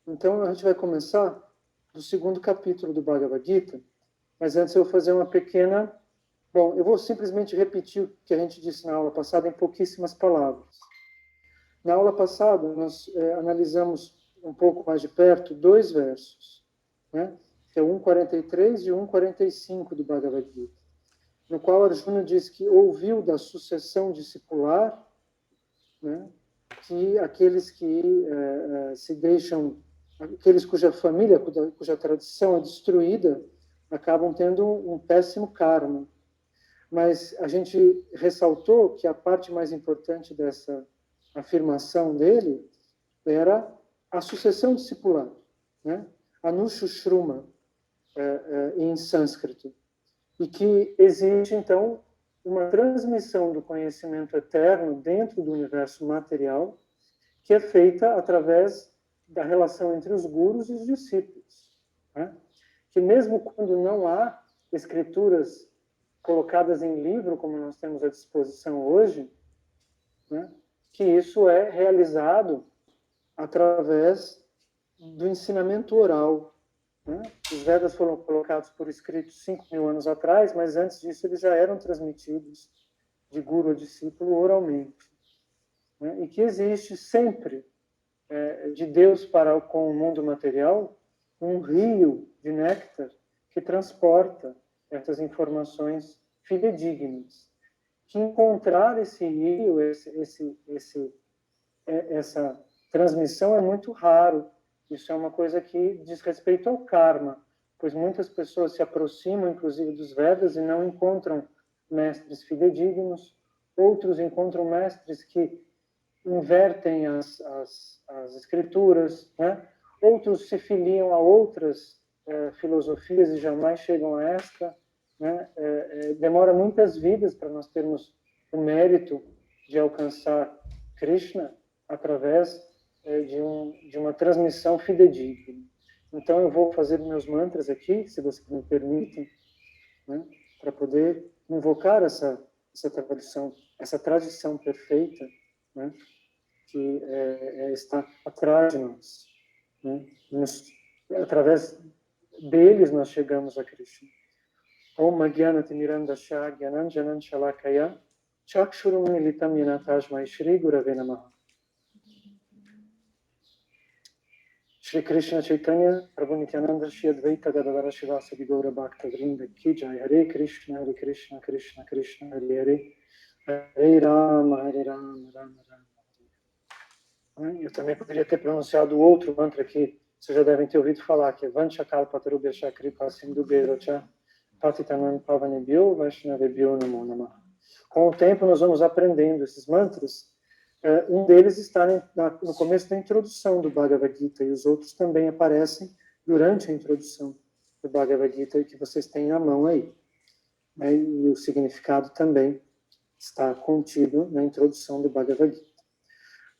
Então, a gente vai começar do segundo capítulo do Bhagavad Gita, mas antes eu vou fazer uma pequena... Bom, eu vou simplesmente repetir o que a gente disse na aula passada em pouquíssimas palavras. Na aula passada, nós analisamos um pouco mais de perto dois versos, né? Que é 1,43 e 1,45 do Bhagavad Gita, no qual Arjuna diz que ouviu da sucessão discipular, né? Que aqueles que se deixam, aqueles cuja família, cuja tradição é destruída, acabam tendo um péssimo karma. Mas a gente ressaltou que a parte mais importante dessa afirmação dele era a sucessão discipular, né? Anushruma, em sânscrito. E que existe, então, uma transmissão do conhecimento eterno dentro do universo material, que é feita através da relação entre os gurus e os discípulos, né? Que mesmo quando não há escrituras colocadas em livro, como nós temos à disposição hoje, né, que isso é realizado através do ensinamento oral, né? Os Vedas foram colocados por escrito 5.000 anos atrás, mas antes disso eles já eram transmitidos de guru a discípulo oralmente, né? E que existe sempre, de Deus para com o mundo material, um rio de néctar que transporta essas informações fidedignas. Que encontrar esse rio, essa transmissão é muito raro. Isso é uma coisa que diz respeito ao karma, pois muitas pessoas se aproximam, inclusive, dos Vedas e não encontram mestres fidedignos. Outros encontram mestres que invertem as escrituras, né? Outros se filiam a outras filosofias e jamais chegam a esta, né? Demora muitas vidas para nós termos o mérito de alcançar Krishna através de uma transmissão fidedigna. Então eu vou fazer meus mantras aqui, se vocês me permitem, né? Para poder invocar essa tradição perfeita, né? Que está atrás de nós, né? Através deles nós chegamos a Krishna. Om Jnanati Mirandasya Gyananjanan Shalakaya Chakshurum Militam Yena Tasmai Shri Gurave Namaha. Shri Krishna Chaitanya Prabhu Nityananda Shri Advaita Gadadara Shivasadi Gaura Bhakta Vrinda Ki Jai. Hare Krishna Krishna Krishna Hare Hare Hare Rama Rama Rama. Eu também poderia ter pronunciado o outro mantra aqui, vocês já devem ter ouvido falar, que é Vanchakalpatarubhasya Kripa Sindhubheva Patitanam Pavanebhyo Vaishnavebhyo Namo Namah. Com o tempo nós vamos aprendendo esses mantras. Um deles está no começo da introdução do Bhagavad Gita, e os outros também aparecem durante a introdução do Bhagavad Gita, que vocês têm na mão aí. E o significado também está contido na introdução do Bhagavad Gita.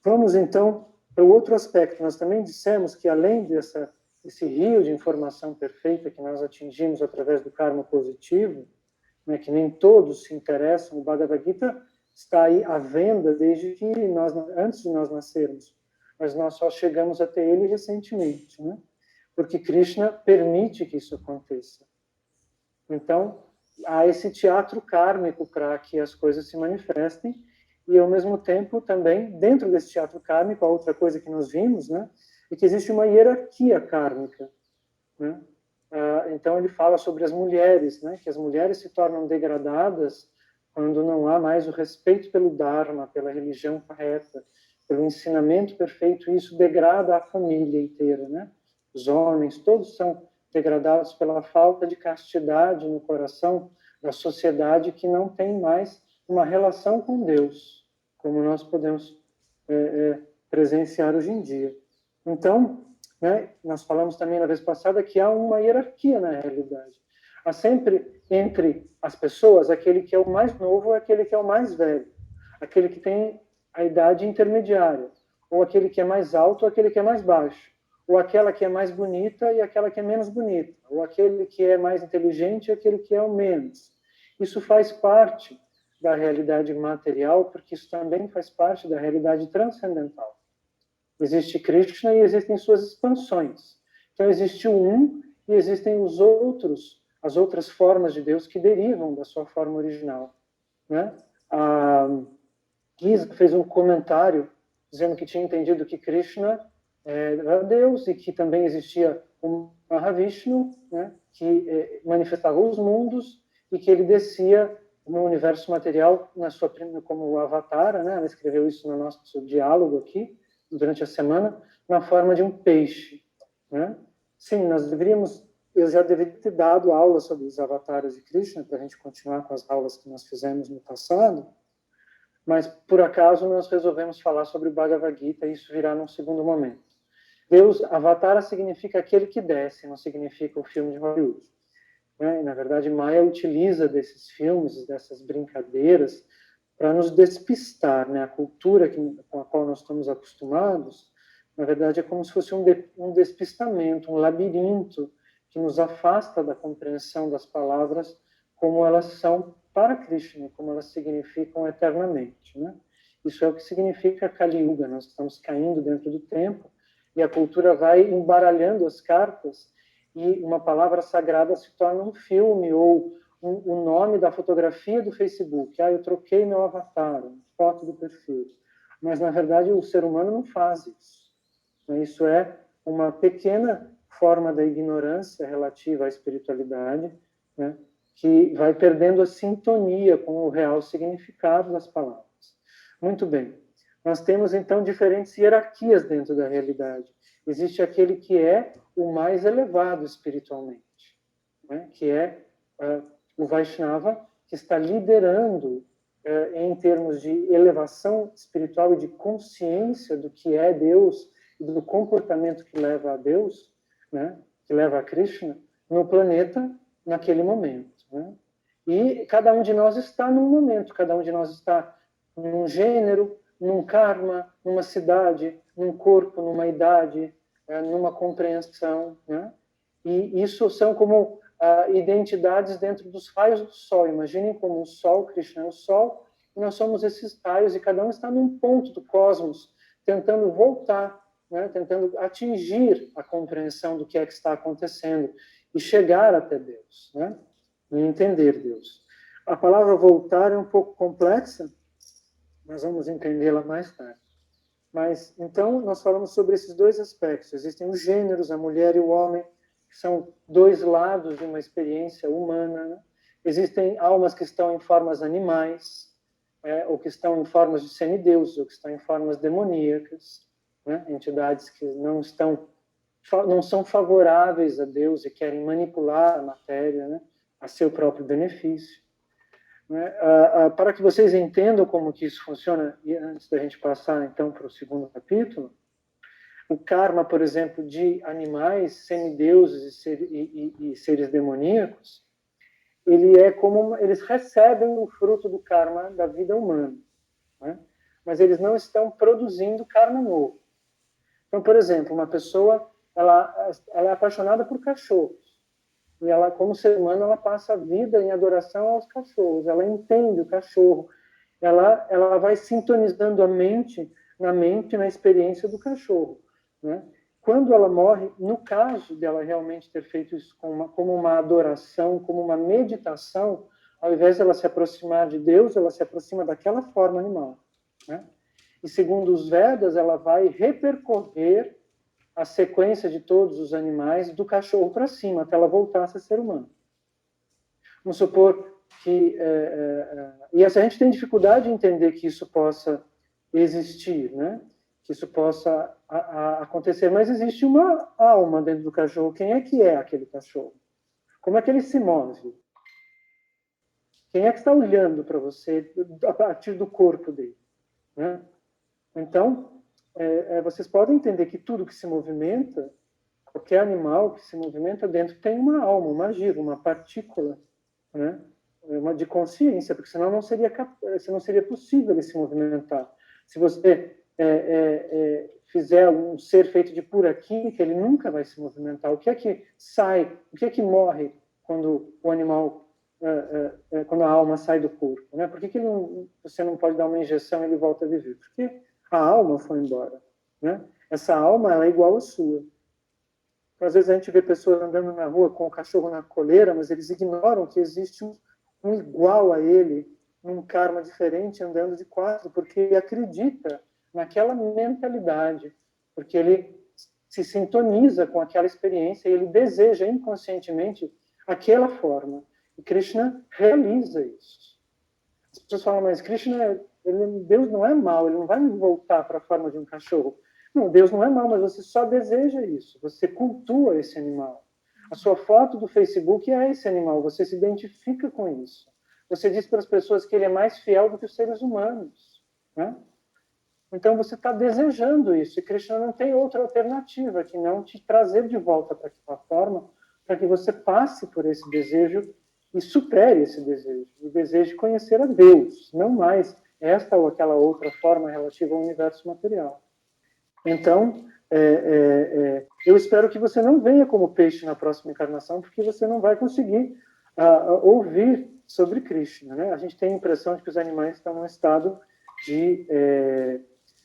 Vamos, então, para o outro aspecto. Nós também dissemos que, além desse rio de informação perfeita que nós atingimos através do karma positivo, né, que nem todos se interessam, o Bhagavad Gita está aí à venda desde que antes de nós nascermos, mas nós só chegamos a ter ele recentemente, né? Porque Krishna permite que isso aconteça. Então, há esse teatro kármico para que as coisas se manifestem. E, ao mesmo tempo, também, dentro desse teatro kármico, a outra coisa que nós vimos, né, é que existe uma hierarquia kármica, né? Então, ele fala sobre as mulheres, né, que as mulheres se tornam degradadas quando não há mais o respeito pelo Dharma, pela religião correta, pelo ensinamento perfeito, e isso degrada a família inteira, né? Os homens, todos são degradados pela falta de castidade no coração da sociedade que não tem mais uma relação com Deus, como nós podemos presenciar hoje em dia. Então, né, nós falamos também na vez passada que há uma hierarquia na realidade. Há sempre entre as pessoas aquele que é o mais novo e aquele que é o mais velho, aquele que tem a idade intermediária, ou aquele que é mais alto ou aquele que é mais baixo, ou aquela que é mais bonita e aquela que é menos bonita, ou aquele que é mais inteligente e aquele que é o menos. Isso faz parte da realidade material, porque isso também faz parte da realidade transcendental. Existe Krishna e existem suas expansões. Então existe o um e existem os outros, as outras formas de Deus que derivam da sua forma original, né? A Giza fez um comentário dizendo que tinha entendido que Krishna era Deus e que também existia um Mahavishnu, né, que manifestava os mundos e que ele descia no universo material na sua como o Avatara, né? Ela escreveu isso no nosso diálogo aqui durante a semana, na forma de um peixe, né? Sim, eu já deveria ter dado aula sobre os avatares de Krishna para a gente continuar com as aulas que nós fizemos no passado, mas por acaso nós resolvemos falar sobre o Bhagavad Gita e isso virá num segundo momento. Deus, Avatara significa aquele que desce, não significa o filme de Hollywood. Né? E, na verdade, Maya utiliza desses filmes, dessas brincadeiras, para nos despistar, né? A cultura com a qual nós estamos acostumados, na verdade, é como se fosse um despistamento, um labirinto que nos afasta da compreensão das palavras como elas são para Krishna, como elas significam eternamente, né? Isso é o que significa Kali Yuga. Nós estamos caindo dentro do tempo e a cultura vai embaralhando as cartas e uma palavra sagrada se torna um filme ou o nome da fotografia do Facebook. Eu troquei meu avatar, foto do perfil. Mas, na verdade, o ser humano não faz isso. Isso é uma pequena forma da ignorância relativa à espiritualidade, né, que vai perdendo a sintonia com o real significado das palavras. Muito bem. Nós temos, então, diferentes hierarquias dentro da realidade. Existe aquele que é o mais elevado espiritualmente, né, que é o Vaishnava, que está liderando em termos de elevação espiritual e de consciência do que é Deus e do comportamento que leva a Deus, né, que leva a Krishna, no planeta naquele momento. Né? E cada um de nós está num momento, cada um de nós está num gênero, num karma, numa cidade, num corpo, numa idade, numa compreensão. Né? E isso são como identidades dentro dos raios do Sol. Imaginem como o Sol, Krishna é o Sol, e nós somos esses raios, e cada um está num ponto do cosmos, tentando voltar, né, tentando atingir a compreensão do que é que está acontecendo e chegar até Deus, né, e entender Deus. A palavra voltar é um pouco complexa, nós vamos entendê-la mais tarde. Mas, então, nós falamos sobre esses dois aspectos. Existem os gêneros, a mulher e o homem, que são dois lados de uma experiência humana. Né? Existem almas que estão em formas animais, ou que estão em formas de semideuses, ou que estão em formas demoníacas, né? Entidades que não são favoráveis a Deus e querem manipular a matéria, né? A seu próprio benefício. Né? Para que vocês entendam como que isso funciona, e antes da gente passar então para o segundo capítulo, o karma, por exemplo, de animais, semideuses e seres demoníacos, ele é como eles recebem o fruto do karma da vida humana, né? Mas eles não estão produzindo karma novo. Então, por exemplo, uma pessoa ela é apaixonada por cachorros. E ela, como ser humano, ela passa a vida em adoração aos cachorros. Ela entende o cachorro. Ela vai sintonizando a mente, na experiência do cachorro. Né? Quando ela morre, no caso dela realmente ter feito isso como uma adoração, como uma meditação, ao invés de ela se aproximar de Deus, ela se aproxima daquela forma animal. Né? E segundo os Vedas, ela vai repercorrer a sequência de todos os animais do cachorro para cima, até ela voltasse a ser humano. Vamos supor que... e a gente tem dificuldade de entender que isso possa existir, né? Que isso possa acontecer, mas existe uma alma dentro do cachorro. Quem é aquele cachorro? Como é que ele se move? Quem é que está olhando para você a partir do corpo dele? Né? Então, vocês podem entender que tudo que se movimenta, qualquer animal que se movimenta dentro tem uma alma, uma gira, uma partícula, né? Uma de consciência, porque senão não seria possível ele se movimentar. Se você fizer um ser feito de pura química, ele nunca vai se movimentar. O que é que sai, o que é que morre quando o animal, quando a alma sai do corpo? Né? Por que você não pode dar uma injeção e ele volta a viver? Porque a alma foi embora. Né? Essa alma, ela é igual à sua. Então, às vezes a gente vê pessoas andando na rua com o cachorro na coleira, mas eles ignoram que existe um igual a ele, num karma diferente, andando de quatro, porque ele acredita naquela mentalidade, porque ele se sintoniza com aquela experiência e ele deseja inconscientemente aquela forma. E Krishna realiza isso. As pessoas falam, mas Krishna, Deus não é mau, ele não vai me voltar para a forma de um cachorro. Não, Deus não é mau, mas você só deseja isso, você cultua esse animal. A sua foto do Facebook é esse animal, você se identifica com isso. Você diz para as pessoas que ele é mais fiel do que os seres humanos, né? Então você está desejando isso, e Krishna não tem outra alternativa que não te trazer de volta para aquela forma, para que você passe por esse desejo e supere esse desejo, o desejo de conhecer a Deus, não mais esta ou aquela outra forma relativa ao universo material. Então, eu espero que você não venha como peixe na próxima encarnação, porque você não vai conseguir ouvir sobre Krishna, né? A gente tem a impressão de que os animais estão num estado de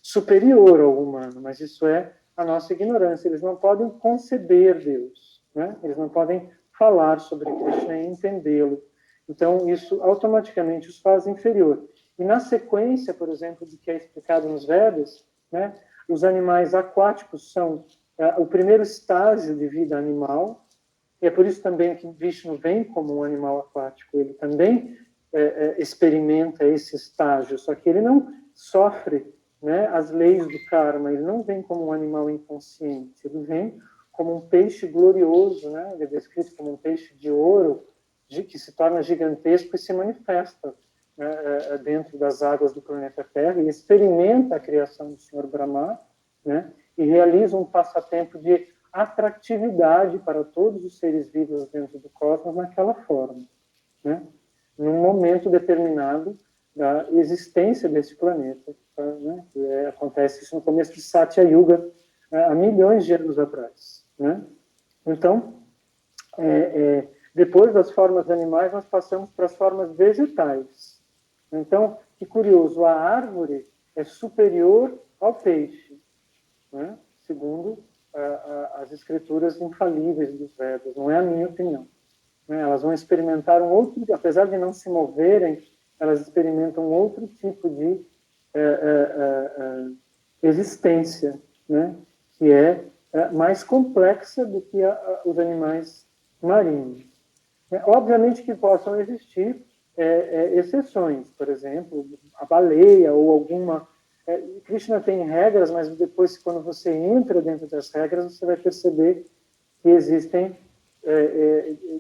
superior ao humano, mas isso é a nossa ignorância. Eles não podem conceber Deus, né? Eles não podem falar sobre Krishna e entendê-lo. Então, isso automaticamente os faz inferior. E na sequência, por exemplo, do que é explicado nos Vedas, né? Os animais aquáticos são o primeiro estágio de vida animal, e é por isso também que Vishnu vem como um animal aquático. Ele também experimenta esse estágio, só que ele não sofre, né, as leis do karma, ele não vem como um animal inconsciente, ele vem como um peixe glorioso, né? Ele é descrito como um peixe de ouro, que se torna gigantesco e se manifesta dentro das águas do planeta Terra, e experimenta a criação do Senhor Brahma, né? E realiza um passatempo de atratividade para todos os seres vivos dentro do cosmos naquela forma, né? Num momento determinado da existência desse planeta, né? Acontece isso no começo de Satya Yuga, há milhões de anos atrás, né? Então, depois das formas animais, nós passamos para as formas vegetais. Então, que curioso, a árvore é superior ao peixe, né? Segundo as escrituras infalíveis dos Vedas, não é a minha opinião. Né? Elas vão experimentar um outro, apesar de não se moverem, elas experimentam um outro tipo de existência, né? Que é mais complexa do que os animais marinhos. Obviamente que possam existir exceções, por exemplo, a baleia ou alguma... Krishna tem regras, mas depois, quando você entra dentro das regras, você vai perceber que existem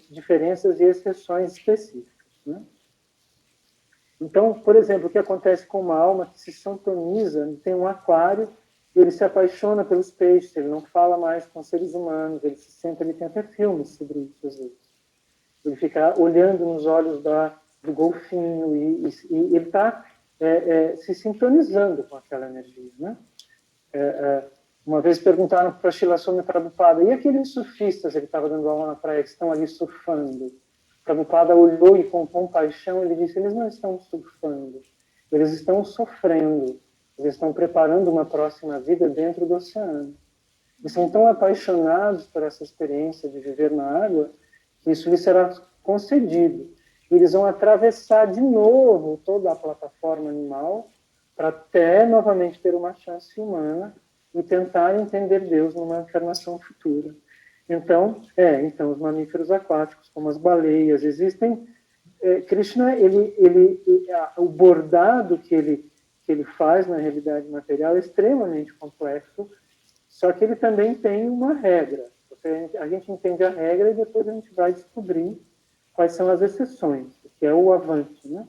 diferenças e exceções específicas, né? Então, por exemplo, o que acontece com uma alma que se sintoniza, tem um aquário, ele se apaixona pelos peixes, ele não fala mais com seres humanos, ele se senta, ele tem até filmes sobre isso, às vezes. Ele fica olhando nos olhos do golfinho e ele está se sintonizando com aquela energia, né? Uma vez perguntaram para Srila Swami Prabhupada, e aqueles surfistas, ele estava dando aula na praia, que estão ali surfando? Prabhupada olhou e com compaixão ele disse, eles não estão surfando, eles estão sofrendo, eles estão preparando uma próxima vida dentro do oceano. Eles são tão apaixonados por essa experiência de viver na água, que isso lhes será concedido. E eles vão atravessar de novo toda a plataforma animal para até novamente ter uma chance humana e tentar entender Deus numa encarnação futura. Então, os mamíferos aquáticos, como as baleias, existem. Krishna, o bordado que ele faz na realidade material é extremamente complexo, só que ele também tem uma regra. A gente entende a regra e depois a gente vai descobrir quais são as exceções, que é o avante, né?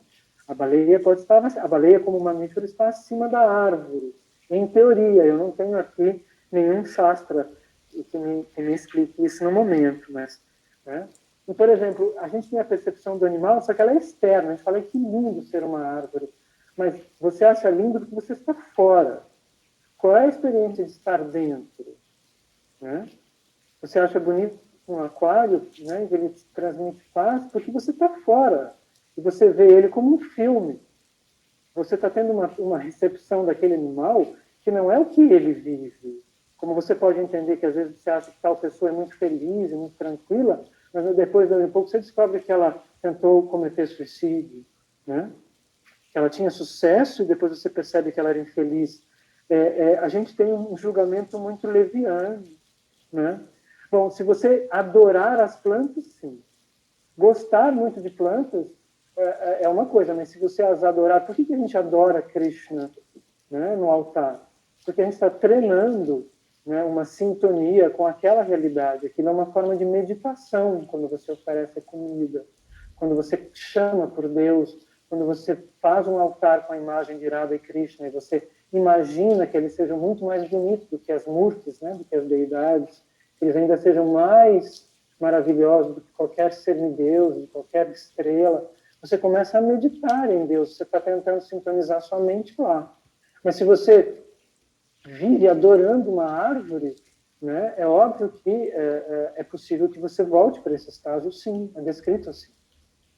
A baleia como mamífero está acima da árvore. Em teoria, eu não tenho aqui nenhum shastra que me explique isso no momento, mas, né? E, por exemplo, a gente tem a percepção do animal, só que ela é externa. A gente fala que lindo ser uma árvore, mas você acha lindo porque você está fora. Qual é a experiência de estar dentro? Né? Você acha bonito um aquário, né? Ele te transmite paz porque você está fora e você vê ele como um filme. Você está tendo uma recepção daquele animal que não é o que ele vive, Como você pode entender que às vezes você acha que tal pessoa é muito feliz e muito tranquila, mas depois de um pouco você descobre que ela tentou cometer suicídio, né? Que ela tinha sucesso e depois você percebe que ela era infeliz. A gente tem um julgamento muito leviano, né? Bom, se você adorar as plantas, sim. Gostar muito de plantas é uma coisa, mas se você as adorar, por que a gente adora Krishna, né, no altar? Porque a gente está treinando, né, uma sintonia com aquela realidade. Aquilo é uma forma de meditação quando você oferece a comida, quando você chama por Deus, quando você faz um altar com a imagem de Radha e Krishna e você imagina que eles sejam muito mais bonitos do que as murtis, né, do que as deidades, que eles ainda sejam mais maravilhosos do que qualquer semideus, de qualquer estrela. Você começa a meditar em Deus, você está tentando sintonizar sua mente lá. Mas se você vive adorando uma árvore, né, é óbvio que é possível que você volte para esse estágio, sim, é descrito assim.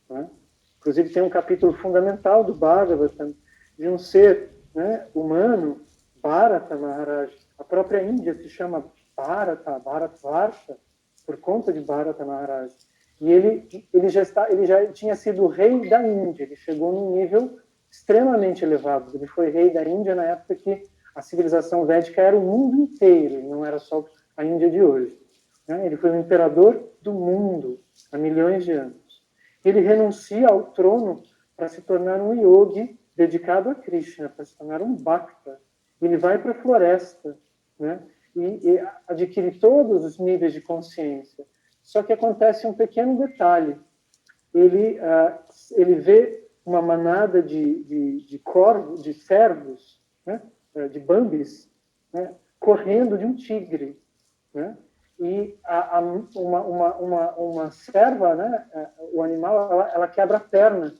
Né? Inclusive tem um capítulo fundamental do Bhagavatam de um ser, né, humano, Bharata Maharaj. A própria Índia se chama Bharatvarsha, por conta de Bharata Maharaj. E ele já tinha sido rei da Índia, ele chegou num nível extremamente elevado. Ele foi rei da Índia na época que a civilização védica era o mundo inteiro, não era só a Índia de hoje. Né? Ele foi o imperador do mundo há milhões de anos. Ele renuncia ao trono para se tornar um yogi dedicado a Krishna, para se tornar um bhakta. Ele vai para a floresta, né? E adquire todos os níveis de consciência. Só que acontece um pequeno detalhe. Ele vê uma manada de corvos, de cervos, né? De bambis, né? Correndo de um tigre, né? E uma cerva, né? O animal, ela quebra a perna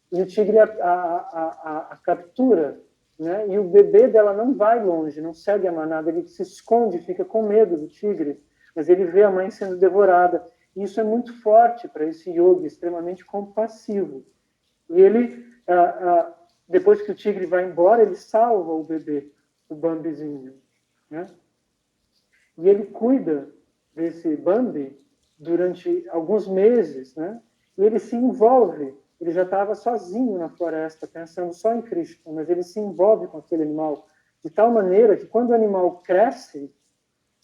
e o tigre a captura, né? E o bebê dela não vai longe, não segue a manada, ele se esconde, fica com medo do tigre, mas ele vê a mãe sendo devorada. E isso é muito forte para esse yogi, extremamente compassivo. E ele, depois que o tigre vai embora, ele salva o bebê, o Bambizinho, né? E ele cuida desse Bambi durante alguns meses, né? E ele se envolve. Ele já estava sozinho na floresta, pensando só em Krishna, mas ele se envolve com aquele animal de tal maneira que quando o animal cresce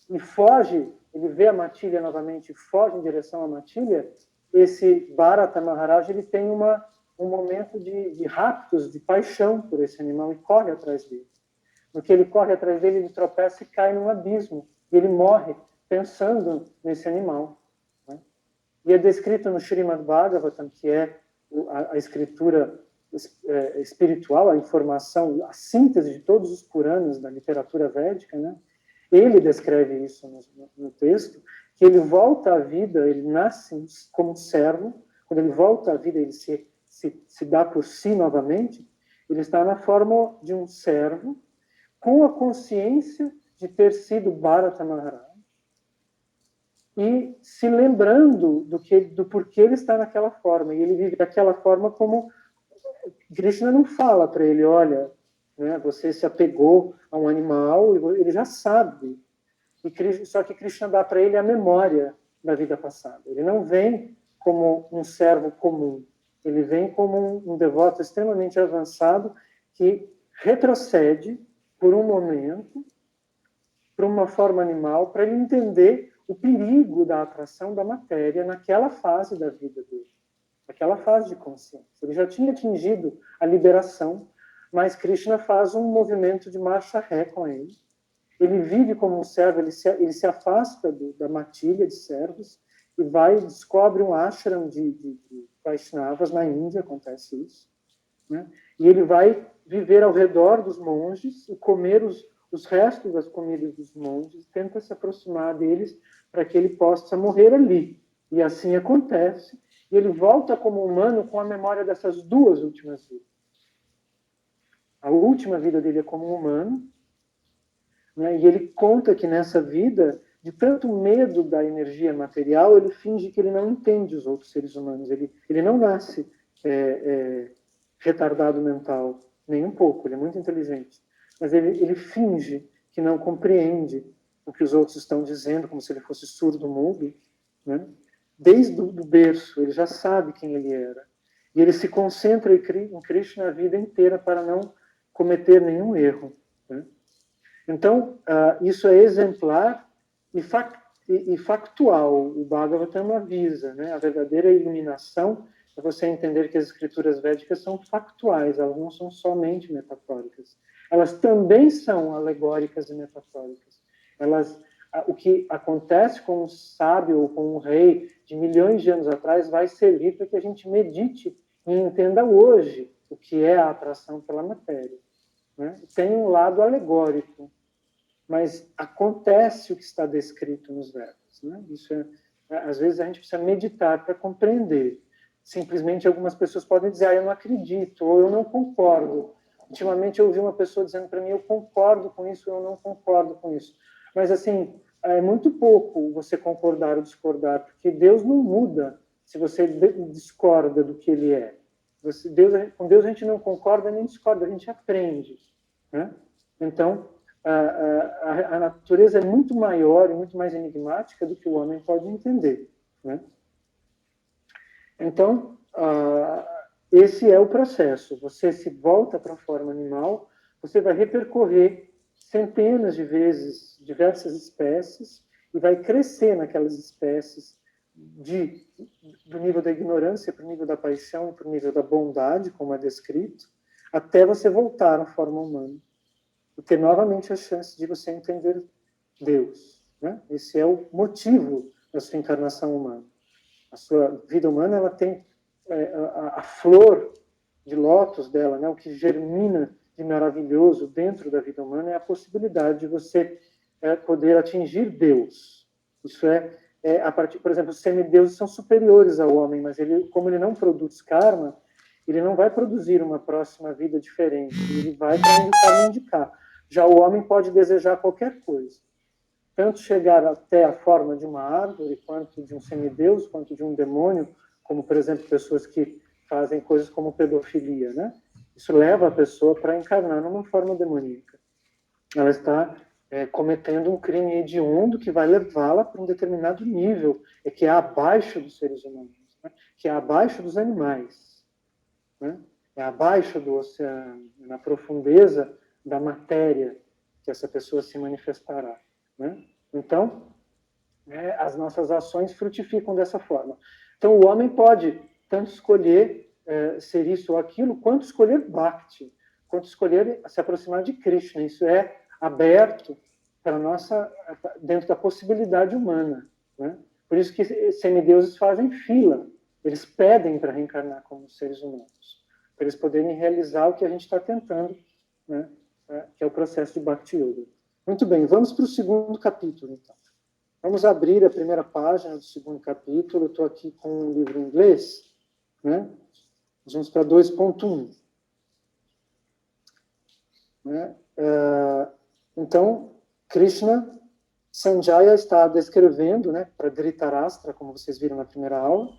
e foge, ele vê a matilha novamente e foge em direção à matilha, esse Bharata Maharaj ele tem um momento de raptos, de paixão por esse animal e corre atrás dele. No que ele corre atrás dele, ele tropeça e cai num abismo. E ele morre pensando nesse animal. Né? E é descrito no Srimad Bhagavatam, que é a escritura espiritual, a informação, a síntese de todos os Puranas da literatura védica, né? Ele descreve isso no texto, que ele volta à vida, ele nasce como servo, quando ele volta à vida, ele se dá por si novamente, ele está na forma de um servo, com a consciência de ter sido Bharata Maharaj e se lembrando do porquê ele está naquela forma. E ele vive daquela forma como Krishna não fala para ele, olha, né, você se apegou a um animal, ele já sabe. Só que Krishna dá para ele a memória da vida passada. Ele não vem como um servo comum. Ele vem como um devoto extremamente avançado que retrocede por um momento para uma forma animal, para ele entender o perigo da atração da matéria naquela fase da vida dele, naquela fase de consciência. Ele já tinha atingido a liberação, mas Krishna faz um movimento de marcha ré com ele. Ele vive como um servo, ele se afasta da matilha de servos e descobre um ashram de Vaishnavas na Índia, acontece isso. Né? E ele vai viver ao redor dos monges e comer os restos das comidas dos monges, tenta se aproximar deles para que ele possa morrer ali. E assim acontece. E ele volta como humano com a memória dessas duas últimas vidas. A última vida dele é como humano, né? E ele conta que nessa vida, de tanto medo da energia material, ele finge que ele não entende os outros seres humanos. Ele não nasce retardado mental, nem um pouco, ele é muito inteligente. Mas ele finge que não compreende o que os outros estão dizendo, como se ele fosse surdo-mudo, né? Desde o berço, ele já sabe quem ele era. E ele se concentra em Krishna a vida inteira para não cometer nenhum erro, né? Então, isso é exemplar e factual. O Bhagavatam avisa, né? A verdadeira iluminação é você entender que as escrituras védicas são factuais, elas não são somente metafóricas. Elas também são alegóricas e metafóricas. O que acontece com um sábio ou com um rei de milhões de anos atrás vai servir para que a gente medite e entenda hoje o que é a atração pela matéria, né? Tem um lado alegórico, mas acontece o que está descrito nos verbos, né? Isso às vezes a gente precisa meditar para compreender. Simplesmente algumas pessoas podem dizer, eu não acredito, ou eu não concordo. Ultimamente eu ouvi uma pessoa dizendo para mim, eu concordo com isso, ou eu não concordo com isso. Mas assim, é muito pouco você concordar ou discordar, porque Deus não muda se você discorda do que Ele é. Com Deus a gente não concorda nem discorda, a gente aprende, né? Então, a natureza é muito maior e muito mais enigmática do que o homem pode entender, né? Então, esse é o processo. Você se volta para a forma animal, você vai repercorrer centenas de vezes diversas espécies e vai crescer naquelas espécies do nível da ignorância para o nível da paixão e para o nível da bondade, como é descrito, até você voltar à forma humana e ter novamente a chance de você entender Deus, né? Esse é o motivo da sua encarnação humana. A sua vida humana, ela tem a flor de lótus dela, né? O que germina de maravilhoso dentro da vida humana é a possibilidade de você poder atingir Deus. Isso a partir, por exemplo, os semideuses são superiores ao homem, mas como ele não produz karma, ele não vai produzir uma próxima vida diferente, ele vai para indicar. Já o homem pode desejar qualquer coisa, tanto chegar até a forma de uma árvore, quanto de um semideus, quanto de um demônio, como, por exemplo, pessoas que fazem coisas como pedofilia, né? Isso leva a pessoa para encarnar numa forma demoníaca. Ela está cometendo um crime hediondo que vai levá-la para um determinado nível, que é abaixo dos seres humanos, né? Que é abaixo dos animais, né? É abaixo do oceano, na profundeza da matéria que essa pessoa se manifestará, né? Então, as nossas ações frutificam dessa forma. Então, o homem pode tanto escolher ser isso ou aquilo, quanto escolher Bhakti, quanto escolher se aproximar de Krishna. Isso é aberto para dentro da possibilidade humana, né? Por isso que semideuses fazem fila, eles pedem para reencarnar como seres humanos, para eles poderem realizar o que a gente está tentando, né? Que é o processo de Bhakti Yoga. Muito bem, vamos para o segundo capítulo, então. Vamos abrir a primeira página do segundo capítulo. Eu estou aqui com um livro em inglês, né? Vamos para 2.1. Né? Então, Krishna, Sanjaya está descrevendo, né, para Dhritarashtra, como vocês viram na primeira aula,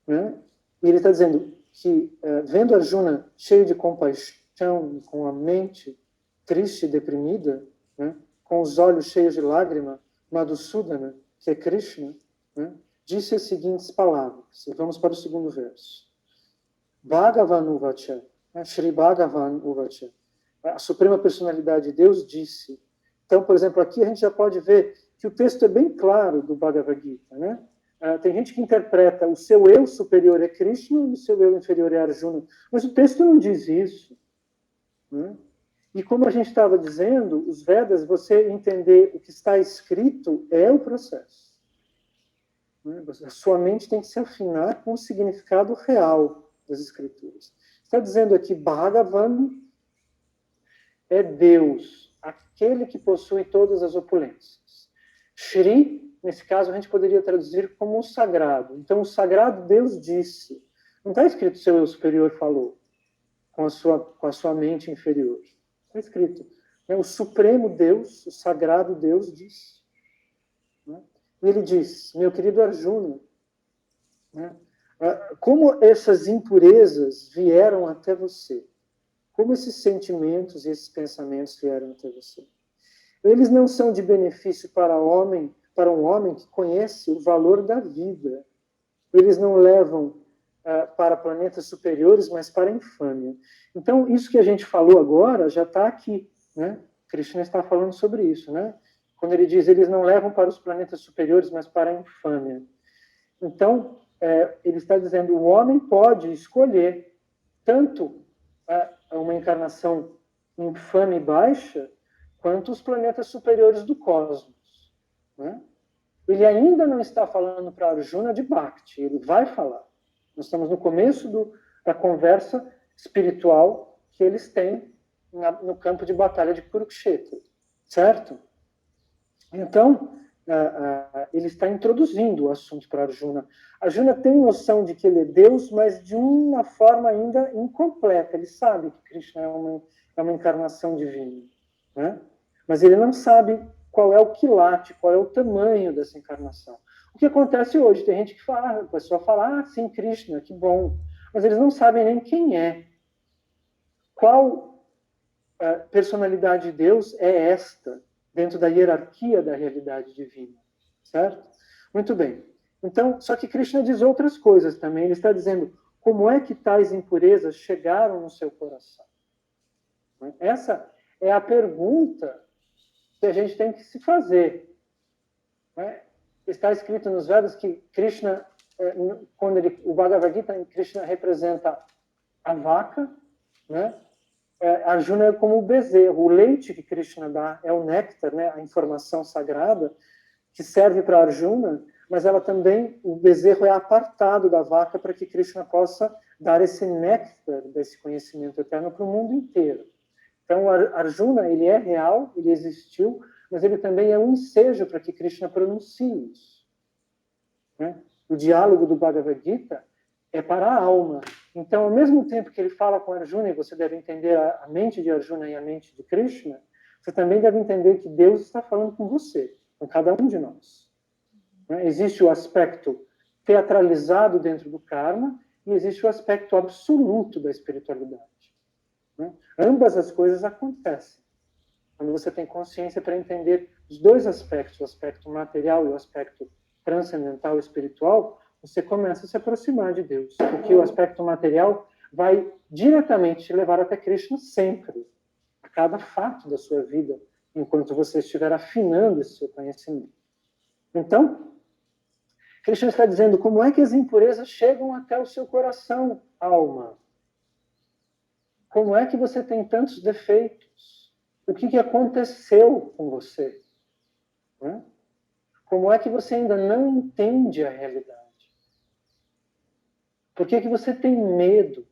né? E ele está dizendo que, vendo Arjuna cheio de compaixão, com a mente triste e deprimida, né, com os olhos cheios de lágrima, Madhusudana, que é Krishna, né, disse as seguintes palavras. Vamos para o segundo verso. Bhagavan Uvacha, Shri Bhagavan Uvacha, a Suprema Personalidade de Deus disse. Então, por exemplo, aqui a gente já pode ver que o texto é bem claro do Bhagavad Gita, né? Tem gente que interpreta o seu eu superior é Krishna e o seu eu inferior é Arjuna, mas o texto não diz isso, né? E como a gente estava dizendo, os Vedas, você entender o que está escrito é o processo, né? A sua mente tem que se afinar com o significado real das escrituras. Está dizendo aqui, Bhagavan é Deus, aquele que possui todas as opulências. Shri, nesse caso, a gente poderia traduzir como o sagrado. Então, o sagrado Deus disse. Não está escrito seu eu superior falou, com a sua mente inferior. Está escrito. O supremo Deus, o sagrado Deus disse. E ele diz, meu querido Arjuna, como essas impurezas vieram até você? Como esses sentimentos e esses pensamentos vieram até você? Eles não são de benefício para um homem que conhece o valor da vida. Eles não levam para planetas superiores, mas para a infâmia. Então, isso que a gente falou agora já está aqui, né? Krishna está falando sobre isso, né? Quando ele diz, eles não levam para os planetas superiores, mas para a infâmia. Então, ele está dizendo, o homem pode escolher tanto uma encarnação infame e baixa, quanto os planetas superiores do cosmos, né? Ele ainda não está falando para Arjuna de Bhakti, ele vai falar. Nós estamos no começo da conversa espiritual que eles têm no campo de batalha de Kurukshetra, certo? Então, ele está introduzindo o assunto para Arjuna. Arjuna tem noção de que ele é Deus, mas de uma forma ainda incompleta. Ele sabe que Krishna é uma encarnação divina, né? Mas ele não sabe qual é o quilate, qual é o tamanho dessa encarnação. O que acontece hoje? Tem gente que fala, a pessoa fala, sim, Krishna, que bom. Mas eles não sabem nem quem é. Qual personalidade de Deus é esta, dentro da hierarquia da realidade divina, certo? Muito bem. Então, só que Krishna diz outras coisas também. Ele está dizendo, como é que tais impurezas chegaram no seu coração? Essa é a pergunta que a gente tem que se fazer. Né? Está escrito nos Vedas que Krishna, quando o Bhagavad Gita, Krishna representa a vaca, né? Arjuna é como o bezerro. O leite que Krishna dá é o néctar, né? A informação sagrada que serve para Arjuna, mas ela também, o bezerro é apartado da vaca para que Krishna possa dar esse néctar desse conhecimento eterno para o mundo inteiro. Então, Arjuna, ele é real, ele existiu, mas ele também é um ensejo para que Krishna pronuncie isso, né? O diálogo do Bhagavad Gita é para a alma. Então, ao mesmo tempo que ele fala com Arjuna, e você deve entender a mente de Arjuna e a mente de Krishna, você também deve entender que Deus está falando com você, com cada um de nós. Né? Existe o aspecto teatralizado dentro do karma e existe o aspecto absoluto da espiritualidade. Né? Ambas as coisas acontecem. Quando você tem consciência para entender os dois aspectos, o aspecto material e o aspecto transcendental e espiritual, você começa a se aproximar de Deus. Porque o aspecto material vai diretamente te levar até Krishna sempre, a cada fato da sua vida, enquanto você estiver afinando esse seu conhecimento. Então, Krishna está dizendo como é que as impurezas chegam até o seu coração, alma. Como é que você tem tantos defeitos? O que aconteceu com você? Né? Como é que você ainda não entende a realidade? Por que você tem medo?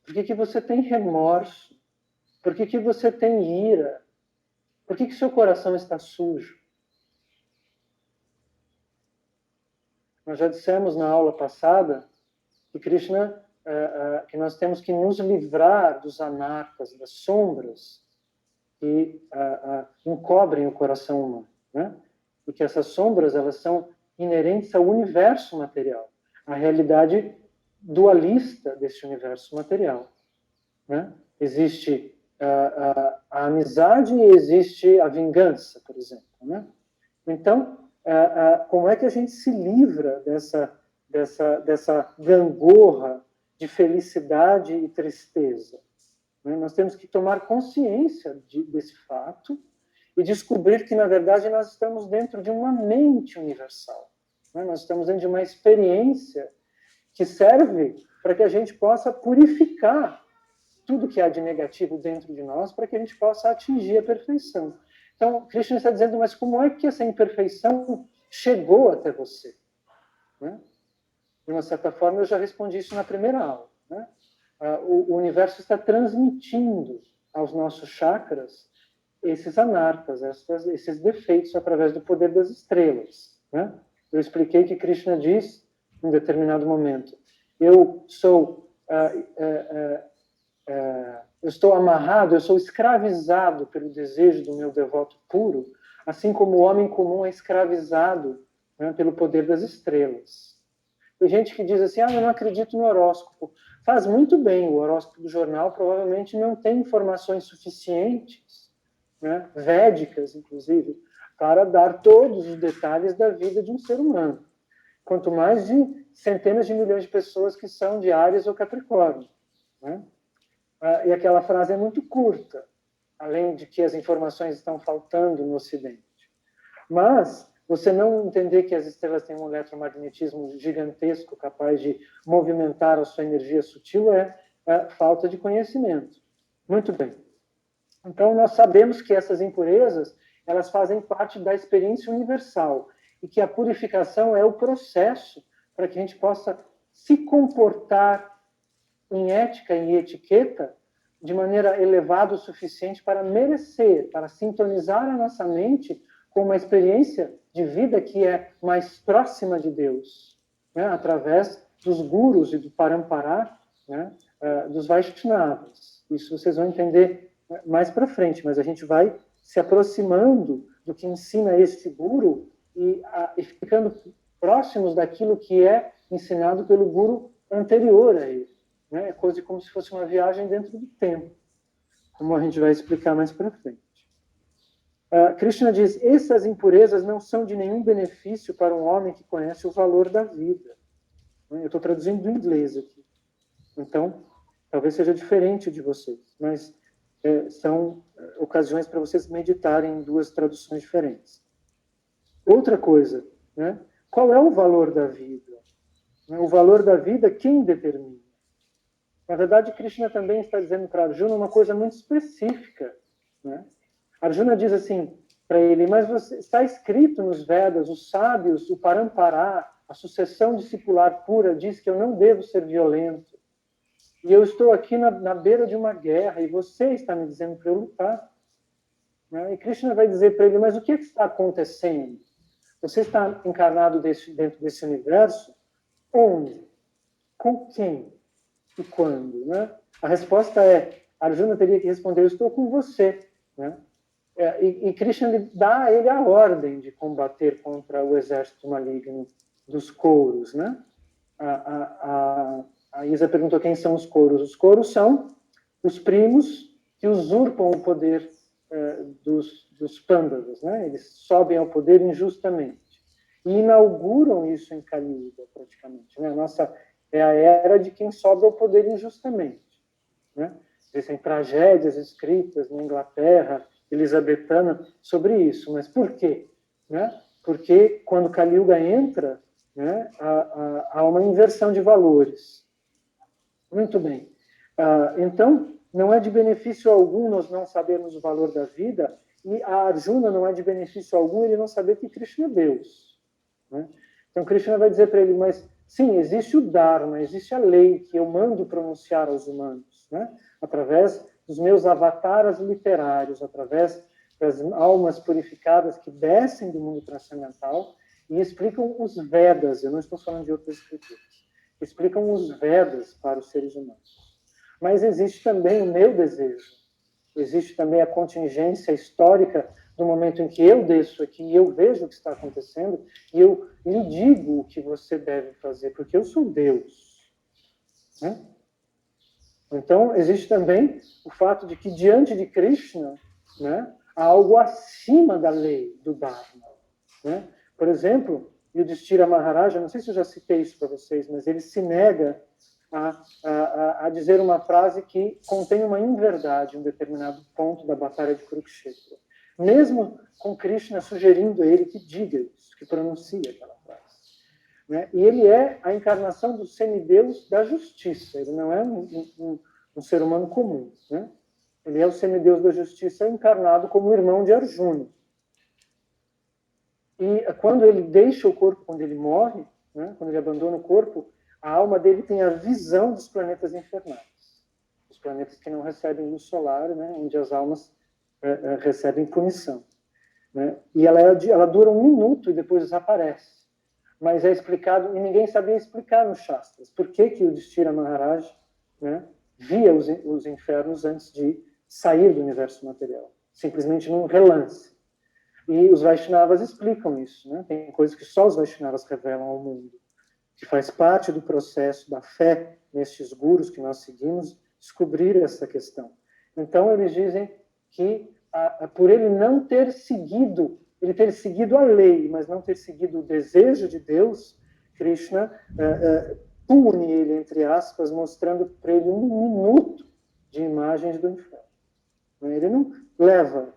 Por que você tem remorso? Por que você tem ira? Por que seu coração está sujo? Nós já dissemos na aula passada que Krishna, que nós temos que nos livrar dos anartas, das sombras que encobrem o coração humano, né? E que essas sombras, elas são inerentes ao universo material, à realidade dualista desse universo material, né? Existe a amizade e existe a vingança, por exemplo, né? Então, como é que a gente se livra dessa gangorra de felicidade e tristeza? Né? Nós temos que tomar consciência desse fato e descobrir que, na verdade, nós estamos dentro de uma mente universal. Né? Nós estamos dentro de uma experiência que serve para que a gente possa purificar tudo que há de negativo dentro de nós, para que a gente possa atingir a perfeição. Então, Krishna está dizendo, mas como é que essa imperfeição chegou até você? Né? De uma certa forma, eu já respondi isso na primeira aula. Né? O universo está transmitindo aos nossos chakras esses anartas, esses defeitos através do poder das estrelas. Né? Eu expliquei que Krishna diz, em determinado momento, eu estou amarrado, eu sou escravizado pelo desejo do meu devoto puro, assim como o homem comum é escravizado, né, pelo poder das estrelas. Tem gente que diz assim, eu não acredito no horóscopo. Faz muito bem, o horóscopo do jornal provavelmente não tem informações suficientes, né, védicas, inclusive, para dar todos os detalhes da vida de um ser humano. Quanto mais de centenas de milhões de pessoas que são de Áries ou Capricórnio. Né? E aquela frase é muito curta, além de que as informações estão faltando no Ocidente. Mas você não entender que as estrelas têm um eletromagnetismo gigantesco capaz de movimentar a sua energia sutil é falta de conhecimento. Muito bem. Então, nós sabemos que essas impurezas, elas fazem parte da experiência universal e que a purificação é o processo para que a gente possa se comportar em ética e etiqueta de maneira elevada o suficiente para merecer, para sintonizar a nossa mente com uma experiência de vida que é mais próxima de Deus, né? Através dos gurus e do Parampara, né? Dos Vaishnavas. Isso vocês vão entender mais para frente, mas a gente vai se aproximando do que ensina este guru e ficando próximos daquilo que é ensinado pelo guru anterior a ele. Né? É quase como se fosse uma viagem dentro do tempo, como a gente vai explicar mais para frente. Krishna diz, essas impurezas não são de nenhum benefício para um homem que conhece o valor da vida. Eu estou traduzindo do inglês aqui. Então, talvez seja diferente de vocês, mas são ocasiões para vocês meditarem em duas traduções diferentes. Outra coisa, né? Qual é o valor da vida? O valor da vida, quem determina? Na verdade, Krishna também está dizendo para Arjuna uma coisa muito específica. Né? Arjuna diz assim para ele, mas está escrito nos Vedas, os sábios, o Parampara, a sucessão discipular pura, diz que eu não devo ser violento. E eu estou aqui na beira de uma guerra e você está me dizendo para eu lutar. Né? E Krishna vai dizer para ele, mas o que está acontecendo? Você está encarnado dentro desse universo? Onde? Com quem? E quando? Né? A resposta é, Arjuna teria que responder, eu estou com você. Né? E Krishna dá a ele a ordem de combater contra o exército maligno dos Kouros. Né? A Isa perguntou quem são os Kouros. Os Kouros são os primos que usurpam o poder dos Pandavas. Né? Eles sobem ao poder injustamente. E inauguram isso em Kali Yuga, praticamente. Né? É a era de quem sobe ao poder injustamente. Né? Existem tragédias escritas na Inglaterra, elizabetana, sobre isso. Mas por quê? Né? Porque quando Kali Yuga entra, né, há uma inversão de valores. Muito bem. Então, não é de benefício algum nós não sabermos o valor da vida, e a Arjuna não é de benefício algum ele não saber que Krishna é Deus. Né? Então, Krishna vai dizer para ele, mas sim, existe o Dharma, existe a lei que eu mando pronunciar aos humanos, né? Através dos meus avataras literários, através das almas purificadas que descem do mundo transcendental e explicam os Vedas, eu não estou falando de outras escrituras, explicam os Vedas para os seres humanos. Mas existe também o meu desejo, existe também a contingência histórica do momento em que eu desço aqui e eu vejo o que está acontecendo e eu lhe digo o que você deve fazer, porque eu sou Deus. Né? Então, existe também o fato de que, diante de Krishna, né, há algo acima da lei do Dharma. Né? Por exemplo, Yudhishthira Maharaja, não sei se eu já citei isso para vocês, mas ele se nega a dizer uma frase que contém uma inverdade em um determinado ponto da batalha de Kurukshetra. Mesmo com Krishna sugerindo a ele que diga isso, que pronuncie aquela frase. Né? E ele é a encarnação do semideus da justiça, ele não é um ser humano comum. Né? Ele é o semideus da justiça encarnado como irmão de Arjuna. E quando ele deixa o corpo, quando ele morre, né, quando ele abandona o corpo, a alma dele tem a visão dos planetas infernais. Os planetas que não recebem luz solar, né, onde as almas recebem punição. Né? E ela dura 1 minuto e depois desaparece. Mas é explicado, e ninguém sabia explicar nos Shastras, por que o Yudhishthira Maharaj, né, via os infernos antes de sair do universo material. Simplesmente num relance. E os Vaishnavas explicam isso. Né? Tem coisas que só os Vaishnavas revelam ao mundo, que faz parte do processo da fé nestes gurus que nós seguimos, descobrir essa questão. Então, eles dizem que por ele não ter seguido, ele ter seguido a lei, mas não ter seguido o desejo de Deus, Krishna pune ele, entre aspas, mostrando para ele um minuto de imagens do inferno. Ele não leva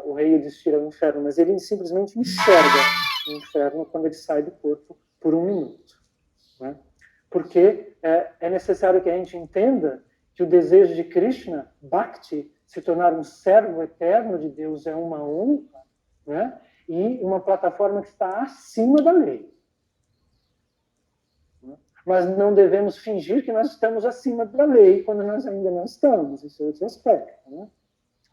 o rei Yudhishthira ao inferno, mas ele simplesmente enxerga o inferno quando ele sai do corpo por um minuto. Né? Porque é necessário que a gente entenda que o desejo de Krishna, Bhakti, se tornar um servo eterno de Deus é uma honra, né? E uma plataforma que está acima da lei. Mas não devemos fingir que nós estamos acima da lei quando nós ainda não estamos. Isso é outro aspecto. Né?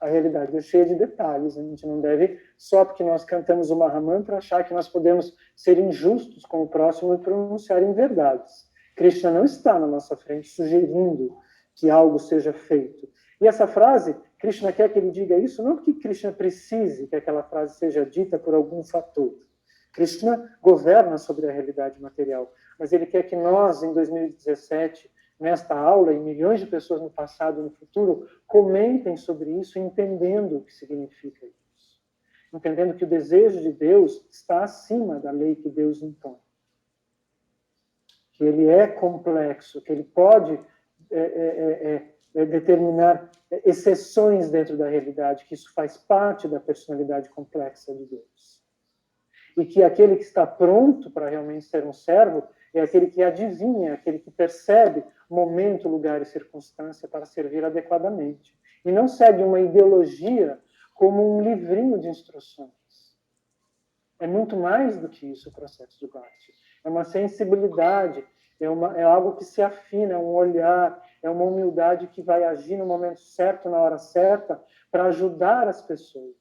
A realidade é cheia de detalhes. A gente não deve, só porque nós cantamos o Mahamantra, achar que nós podemos ser injustos com o próximo e pronunciar inverdades. Krishna não está na nossa frente sugerindo que algo seja feito. E essa frase, Krishna quer que ele diga isso, não porque Krishna precise que aquela frase seja dita por algum fator. Krishna governa sobre a realidade material, mas ele quer que nós, em 2017, nesta aula, e milhões de pessoas no passado e no futuro, comentem sobre isso, entendendo o que significa isso. Entendendo que o desejo de Deus está acima da lei que Deus impõe. Que ele é complexo, que ele pode determinar exceções dentro da realidade, que isso faz parte da personalidade complexa de Deus. E que aquele que está pronto para realmente ser um servo é aquele que adivinha, aquele que percebe momento, lugar e circunstância para servir adequadamente. E não segue uma ideologia como um livrinho de instruções. É muito mais do que isso o processo de Bhakti. É uma sensibilidade, é algo que se afina, é um olhar, é uma humildade que vai agir no momento certo, na hora certa, para ajudar as pessoas.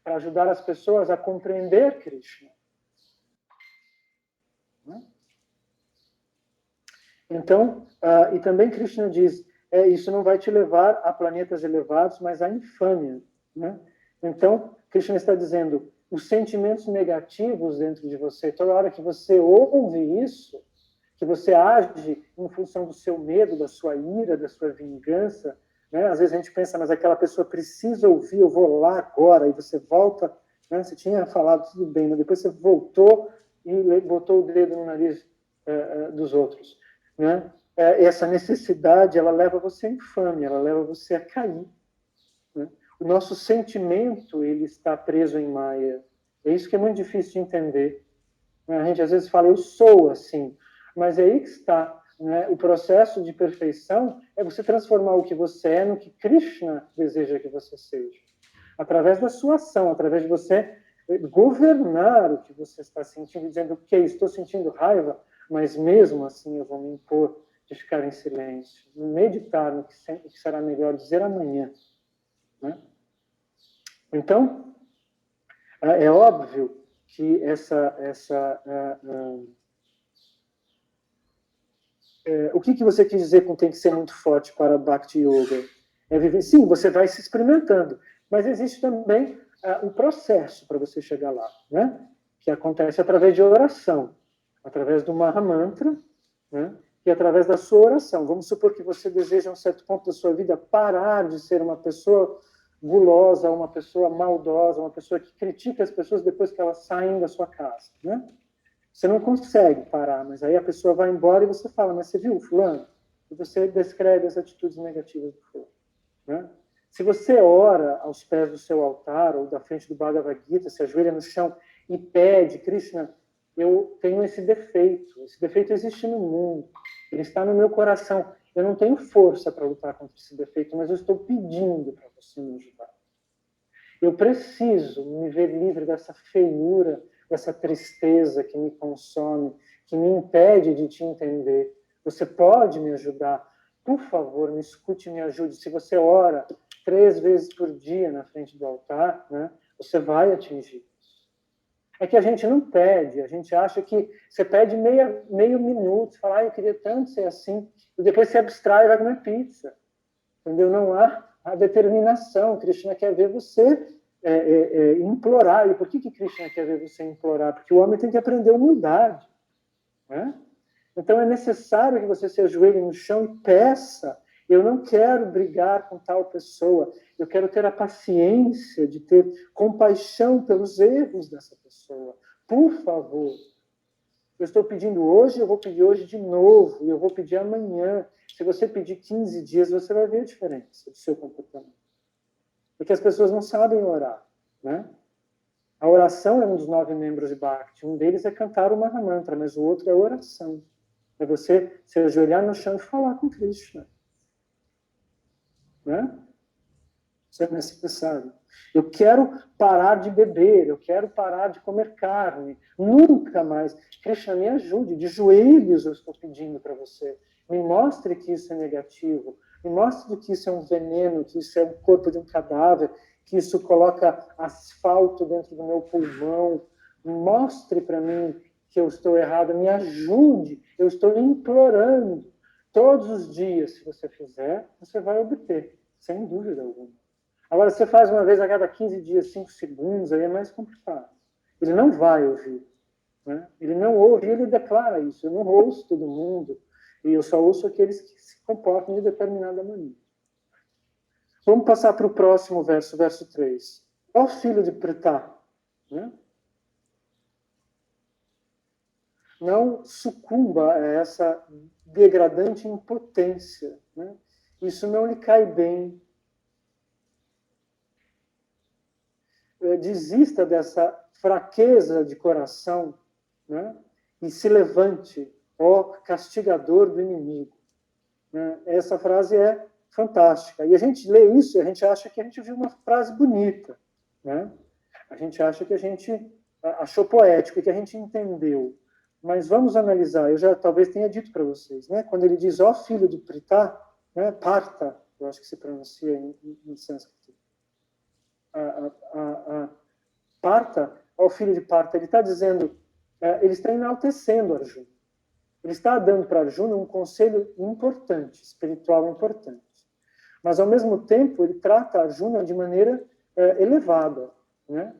Para ajudar as pessoas a compreender Krishna. Então, e também Krishna diz, isso não vai te levar a planetas elevados, mas à infâmia. Né? Então, Krishna está dizendo, os sentimentos negativos dentro de você, toda hora que você ouve isso, que você age em função do seu medo, da sua ira, da sua vingança, né? Às vezes a gente pensa, mas aquela pessoa precisa ouvir, eu vou lá agora, e você volta, né? Você tinha falado tudo bem, mas depois você voltou e botou o dedo no nariz dos outros. Né? Essa necessidade, ela leva você à infâmia, ela leva você a cair. Né? O nosso sentimento, ele está preso em Maya. É isso que é muito difícil de entender. A gente às vezes fala, eu sou assim, mas é aí que está. Né? O processo de perfeição é você transformar o que você é no que Krishna deseja que você seja. Através da sua ação, através de você governar o que você está sentindo, dizendo, ok, estou sentindo raiva, mas mesmo assim eu vou me impor de ficar em silêncio, meditar no que será melhor dizer amanhã. Né? Então, é óbvio que o que você quis dizer com tem que ser muito forte para Bhakti Yoga? Sim, você vai se experimentando, mas existe também um processo para você chegar lá, né? Que acontece através de oração, através do Mahamantra, né? E através da sua oração. Vamos supor que você deseja, a um certo ponto da sua vida, parar de ser uma pessoa gulosa, uma pessoa maldosa, uma pessoa que critica as pessoas depois que elas saem da sua casa, né? Você não consegue parar, mas aí a pessoa vai embora e você fala, mas você viu o fulano? E você descreve as atitudes negativas do fulano. Né? Se você ora aos pés do seu altar ou da frente do Bhagavad Gita, se ajoelha no chão e pede, Krishna, eu tenho esse defeito existe no mundo, ele está no meu coração, eu não tenho força para lutar contra esse defeito, mas eu estou pedindo para você me ajudar. Eu preciso me ver livre dessa feiura, dessa tristeza que me consome, que me impede de te entender. Você pode me ajudar? Por favor, me escute e me ajude. Se você ora 3 vezes por dia na frente do altar, né, você vai atingir isso. É que a gente não pede, a gente acha que você pede meio minuto, fala, eu queria tanto ser assim, e depois se abstrai e vai comer pizza. Entendeu? Não há a determinação. Krishna quer ver você implorar. E por que Krishna quer ver você implorar? Porque o homem tem que aprender humildade. Né? Então é necessário que você se ajoelhe no chão e peça. Eu não quero brigar com tal pessoa. Eu quero ter a paciência de ter compaixão pelos erros dessa pessoa. Por favor. Eu estou pedindo hoje, eu vou pedir hoje de novo, e eu vou pedir amanhã. Se você pedir 15 dias, você vai ver a diferença do seu comportamento. Porque as pessoas não sabem orar, né? A oração é um dos 9 membros de Bhakti. Um deles é cantar o Mahamantra, mas o outro é oração. É você se ajoelhar no chão e falar com Krishna. Né? Isso é necessário. Eu quero parar de beber, eu quero parar de comer carne. Nunca mais. Krishna, me ajude. De joelhos eu estou pedindo para você. Me mostre que isso é negativo. Me mostre que isso é um veneno, que isso é o corpo de um cadáver, que isso coloca asfalto dentro do meu pulmão. Mostre para mim que eu estou errado. Me ajude. Eu estou implorando. Todos os dias, se você fizer, você vai obter, sem dúvida alguma. Agora, você faz uma vez a cada 15 dias, 5 segundos, aí é mais complicado. Ele não vai ouvir. Né? Ele não ouve e ele declara isso. Eu não ouço todo mundo, e eu só ouço aqueles que se comportam de determinada maneira. Vamos passar para o próximo verso, verso 3. Ó filho de Pritá, né? Não sucumba a essa degradante impotência. Né? Isso não lhe cai bem. Desista dessa fraqueza de coração, né? E se levante, ó castigador do inimigo. Né? Essa frase é fantástica. E a gente lê isso e a gente acha que a gente viu uma frase bonita. Né? A gente acha que a gente achou poético e que a gente entendeu. Mas vamos analisar. Eu já talvez tenha dito para vocês. Né? Quando ele diz, ó filho de Pritá, né? Partha, eu acho que se pronuncia em sânscrito. Partha, ao filho de Partha, ele está dizendo, ele está enaltecendo Arjuna. Ele está dando para Arjuna um conselho importante, espiritual importante. Mas, ao mesmo tempo, ele trata Arjuna de maneira elevada. Né?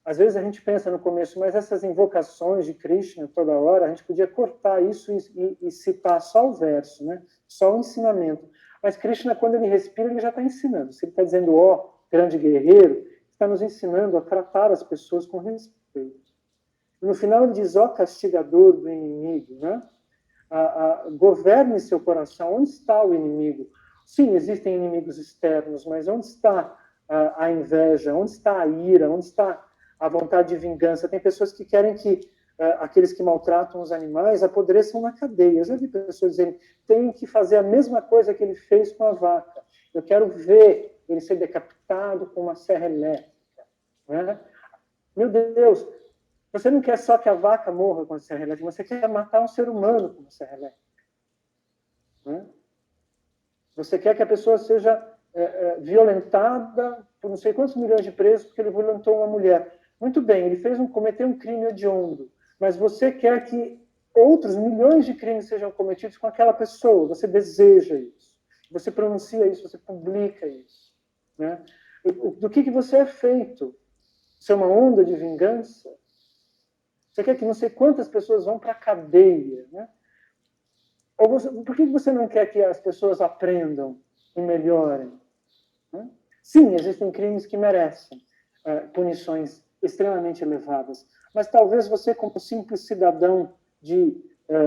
Às vezes a gente pensa no começo, mas essas invocações de Krishna toda hora, a gente podia cortar isso e citar só o verso, né? Só o ensinamento. Mas Krishna, quando ele respira, ele já está ensinando. Se ele está dizendo, ó, grande guerreiro, está nos ensinando a tratar as pessoas com respeito. E no final ele diz, ó castigador do inimigo, né? Governe seu coração. Onde está o inimigo? Sim, existem inimigos externos, mas onde está a inveja? Onde está a ira? Onde está a vontade de vingança? Tem pessoas que querem que aqueles que maltratam os animais apodreçam na cadeia. Eu já vi pessoas dizendo, tem que fazer a mesma coisa que ele fez com a vaca. Eu quero ver ele ser decapitado com uma serra elétrica. Né? Meu Deus, você não quer só que a vaca morra com a serra elétrica, você quer matar um ser humano com uma serra elétrica. Né? Você quer que a pessoa seja violentada por não sei quantos milhões de presos porque ele violentou uma mulher. Muito bem, ele cometeu um crime hediondo, mas você quer que outros milhões de crimes sejam cometidos com aquela pessoa. Você deseja isso. Você pronuncia isso, você publica isso. Né? Do que você é feito? Você é uma onda de vingança? Você quer que não sei quantas pessoas vão para a cadeia? Né? Por que você não quer que as pessoas aprendam e melhorem? Né? Sim, existem crimes que merecem punições extremamente elevadas, mas talvez você, como simples cidadão de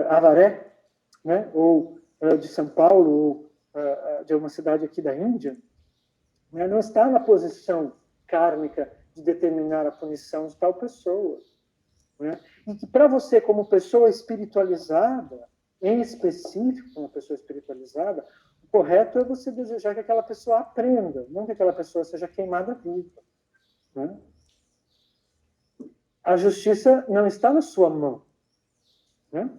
Avaré, né, ou de São Paulo, ou de uma cidade aqui da Índia, né, não está na posição kármica de determinar a punição de tal pessoa. Né? E que para você, como pessoa espiritualizada, em específico, uma pessoa espiritualizada, o correto é você desejar que aquela pessoa aprenda, não que aquela pessoa seja queimada viva. Né? A justiça não está na sua mão. Né?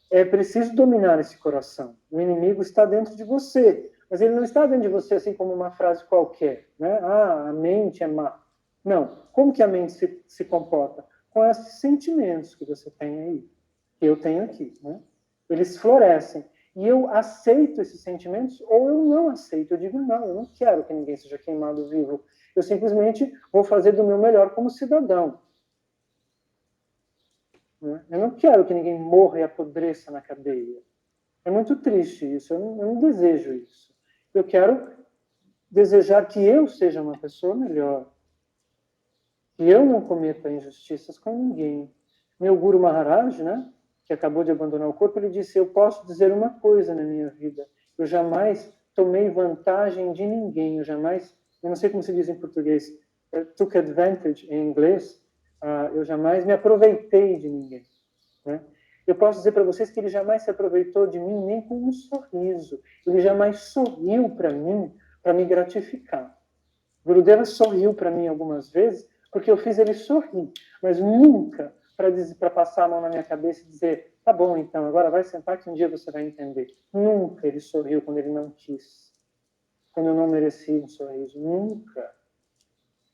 É preciso dominar esse coração. O inimigo está dentro de você, mas ele não está dentro de você assim como uma frase qualquer. Né? A mente é má. Não. Como que a mente se comporta? Com esses sentimentos que você tem aí, que eu tenho aqui. Né? Eles florescem. E eu aceito esses sentimentos ou eu não aceito. Eu digo, não, eu não quero que ninguém seja queimado vivo. Eu simplesmente vou fazer do meu melhor como cidadão. Né? Eu não quero que ninguém morra e apodreça na cadeia. É muito triste isso, eu não desejo isso. Eu quero desejar que eu seja uma pessoa melhor, que eu não cometa injustiças com ninguém. Meu Guru Maharaj, né, que acabou de abandonar o corpo, ele disse: eu posso dizer uma coisa na minha vida, eu jamais tomei vantagem de ninguém, eu não sei como se diz em português, took advantage em inglês, eu jamais me aproveitei de ninguém. Né? Eu posso dizer para vocês que ele jamais se aproveitou de mim nem com um sorriso, ele jamais sorriu para mim para me gratificar. Gurudeva sorriu para mim algumas vezes porque eu fiz ele sorrir, mas nunca para passar a mão na minha cabeça e dizer: tá bom, então, agora vai sentar que um dia você vai entender. Nunca ele sorriu quando ele não quis, quando eu não merecia um sorriso. Nunca.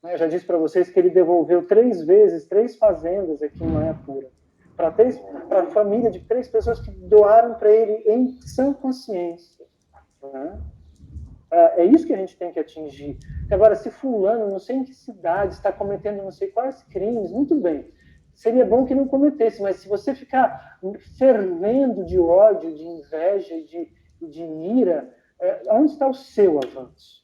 Eu já disse para vocês que ele devolveu 3 vezes 3 fazendas aqui em Mayapura para a família de 3 pessoas que doaram para ele em sã consciência. Né? É isso que a gente tem que atingir. Agora, se fulano, não sei em que cidade, está cometendo não sei quais crimes, muito bem. Seria bom que não cometesse, mas se você ficar fervendo de ódio, de inveja e de ira, onde está o seu avanço?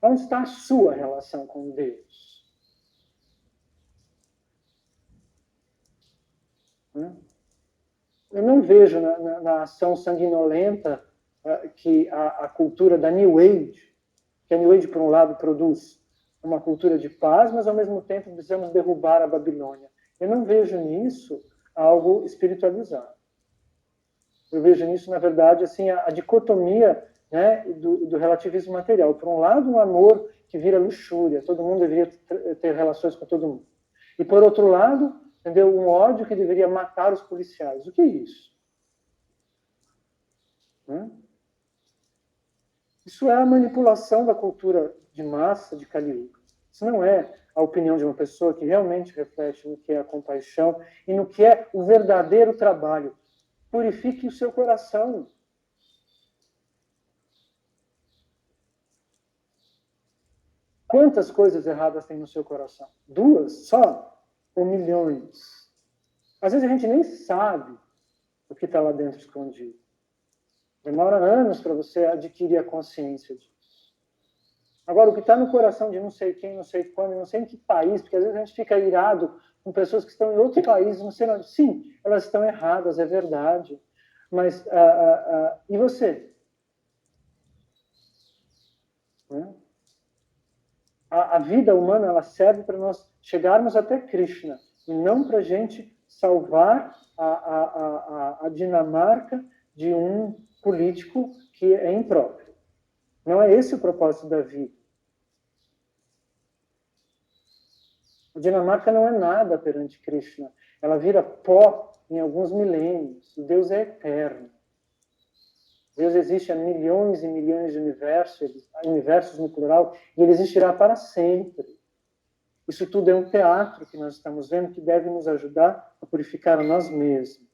Onde está a sua relação com Deus? Eu não vejo na ação sanguinolenta que a cultura da New Age, que a New Age, por um lado, produz uma cultura de paz, mas, ao mesmo tempo, precisamos derrubar a Babilônia. Eu não vejo nisso algo espiritualizado. Eu vejo nisso, na verdade, assim, a dicotomia, né, do relativismo material. Por um lado, um amor que vira luxúria, todo mundo deveria ter relações com todo mundo. E, por outro lado, entendeu, um ódio que deveria matar os policiais. O que é isso? Isso é a manipulação da cultura de massa de Kali Yuga. Isso não é a opinião de uma pessoa que realmente reflete no que é a compaixão e no que é o verdadeiro trabalho. Purifique o seu coração. Quantas coisas erradas tem no seu coração? 2 só? Ou milhões? Às vezes a gente nem sabe o que está lá dentro escondido. Demora anos para você adquirir a consciência disso. Agora, o que está no coração de não sei quem, não sei quando, não sei em que país, porque às vezes a gente fica irado com pessoas que estão em outro país, não sei onde. Sim, elas estão erradas, é verdade. Mas, e você? Né? A vida humana, ela serve para nós chegarmos até Krishna, e não para a gente salvar a Dinamarca de um político que é impróprio. Não é esse o propósito da vida. A Dinamarca não é nada perante Krishna. Ela vira pó em alguns milênios. Deus é eterno. Deus existe há milhões e milhões de universos no plural, e ele existirá para sempre. Isso tudo é um teatro que nós estamos vendo que deve nos ajudar a purificar a nós mesmos.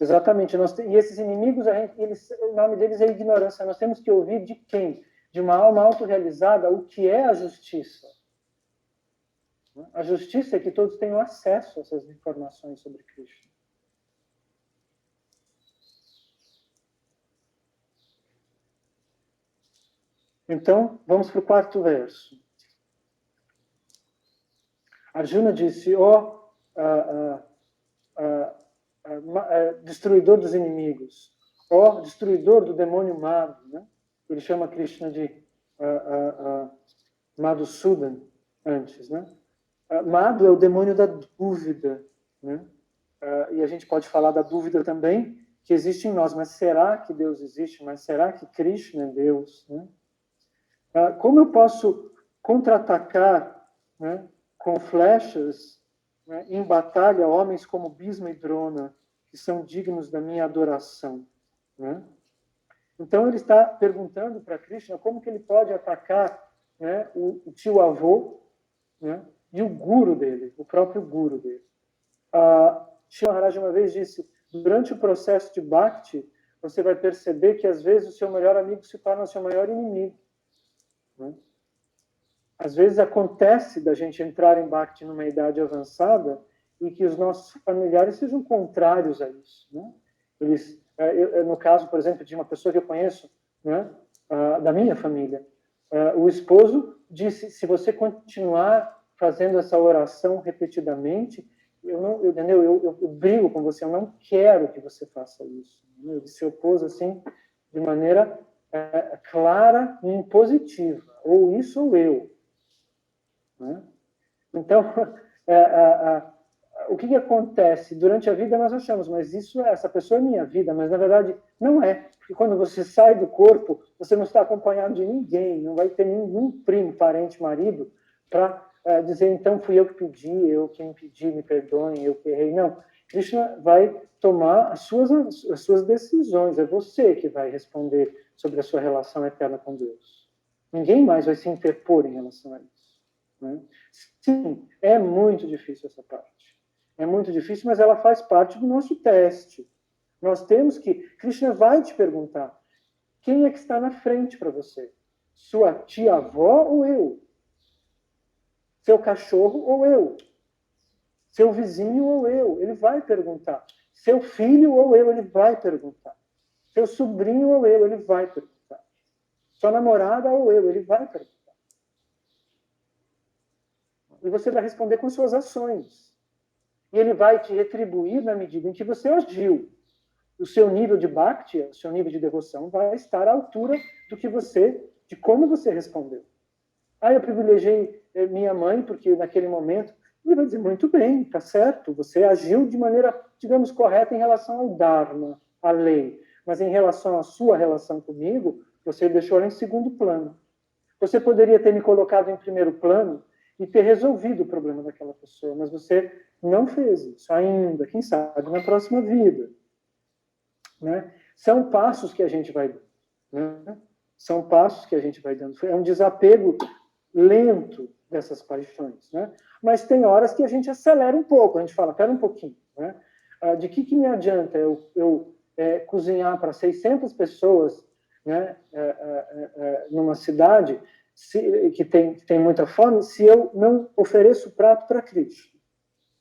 Exatamente. E esses inimigos, o nome deles é ignorância. Nós temos que ouvir de quem? De uma alma autorrealizada, o que é a justiça. A justiça é que todos tenham acesso a essas informações sobre Krishna. Então, vamos para o 4º verso. Arjuna disse: ó, destruidor dos inimigos, ó, destruidor do demônio Madhu, né? Ele chama Krishna de Madhusudan antes, né? Madhu é o demônio da dúvida, né? E a gente pode falar da dúvida também que existe em nós, mas será que Deus existe? Mas será que Krishna é Deus? Né? Como eu posso contra-atacar, né, com flechas, né, em batalha homens como Bhisma e Drona, que são dignos da minha adoração? Né? Então ele está perguntando para Krishna como que ele pode atacar, né, o tio-avô, né, e o guru dele, o próprio guru dele. Shri Maharaj uma vez disse: durante o processo de Bhakti, você vai perceber que às vezes o seu melhor amigo se torna o seu maior inimigo. Né? Às vezes acontece da gente entrar em Bhakti numa idade avançada e que os nossos familiares sejam contrários a isso, né? Eles, no caso, por exemplo, de uma pessoa que eu conheço, né, da minha família, o esposo disse: se você continuar fazendo essa oração repetidamente, eu brigo com você, eu não quero que você faça isso. Ele se opôs assim de maneira clara e impositiva, ou isso ou eu. Né? Então, o que acontece? Durante a vida nós achamos, mas essa pessoa é minha vida, mas na verdade não é. Porque quando você sai do corpo, você não está acompanhado de ninguém, não vai ter nenhum primo, parente, marido, para dizer, então fui eu que pedi, eu que impedi, me perdoem, eu que errei. Não. Krishna vai tomar as suas decisões, é você que vai responder sobre a sua relação eterna com Deus. Ninguém mais vai se interpor em relação a isso. Né? Sim, é muito difícil essa parte. É muito difícil, mas ela faz parte do nosso teste. Nós temos que... Krishna vai te perguntar, quem é que está na frente para você? Sua tia-avó ou eu? Seu cachorro ou eu? Seu vizinho ou eu? Ele vai perguntar. Seu filho ou eu? Ele vai perguntar. Seu sobrinho ou eu? Ele vai perguntar. Sua namorada ou eu? Ele vai perguntar. E você vai responder com suas ações. E ele vai te retribuir na medida em que você agiu. O seu nível de bhakti, o seu nível de devoção vai estar à altura de como você respondeu. Eu privilegiei minha mãe, porque naquele momento, ele vai dizer, muito bem, está certo, você agiu de maneira, digamos, correta em relação ao Dharma, à lei. Mas em relação à sua relação comigo, você deixou ela em segundo plano. Você poderia ter me colocado em primeiro plano e ter resolvido o problema daquela pessoa, mas você não fez isso ainda, quem sabe, na próxima vida. Né? São passos que a gente vai dando. Né? São passos que a gente vai dando. É um desapego lento dessas paixões. Né? Mas tem horas que a gente acelera um pouco, a gente fala, espera um pouquinho. Né? De que me adianta eu cozinhar para 600 pessoas, né, numa cidade que tem muita fome, se eu não ofereço o prato para Cristo?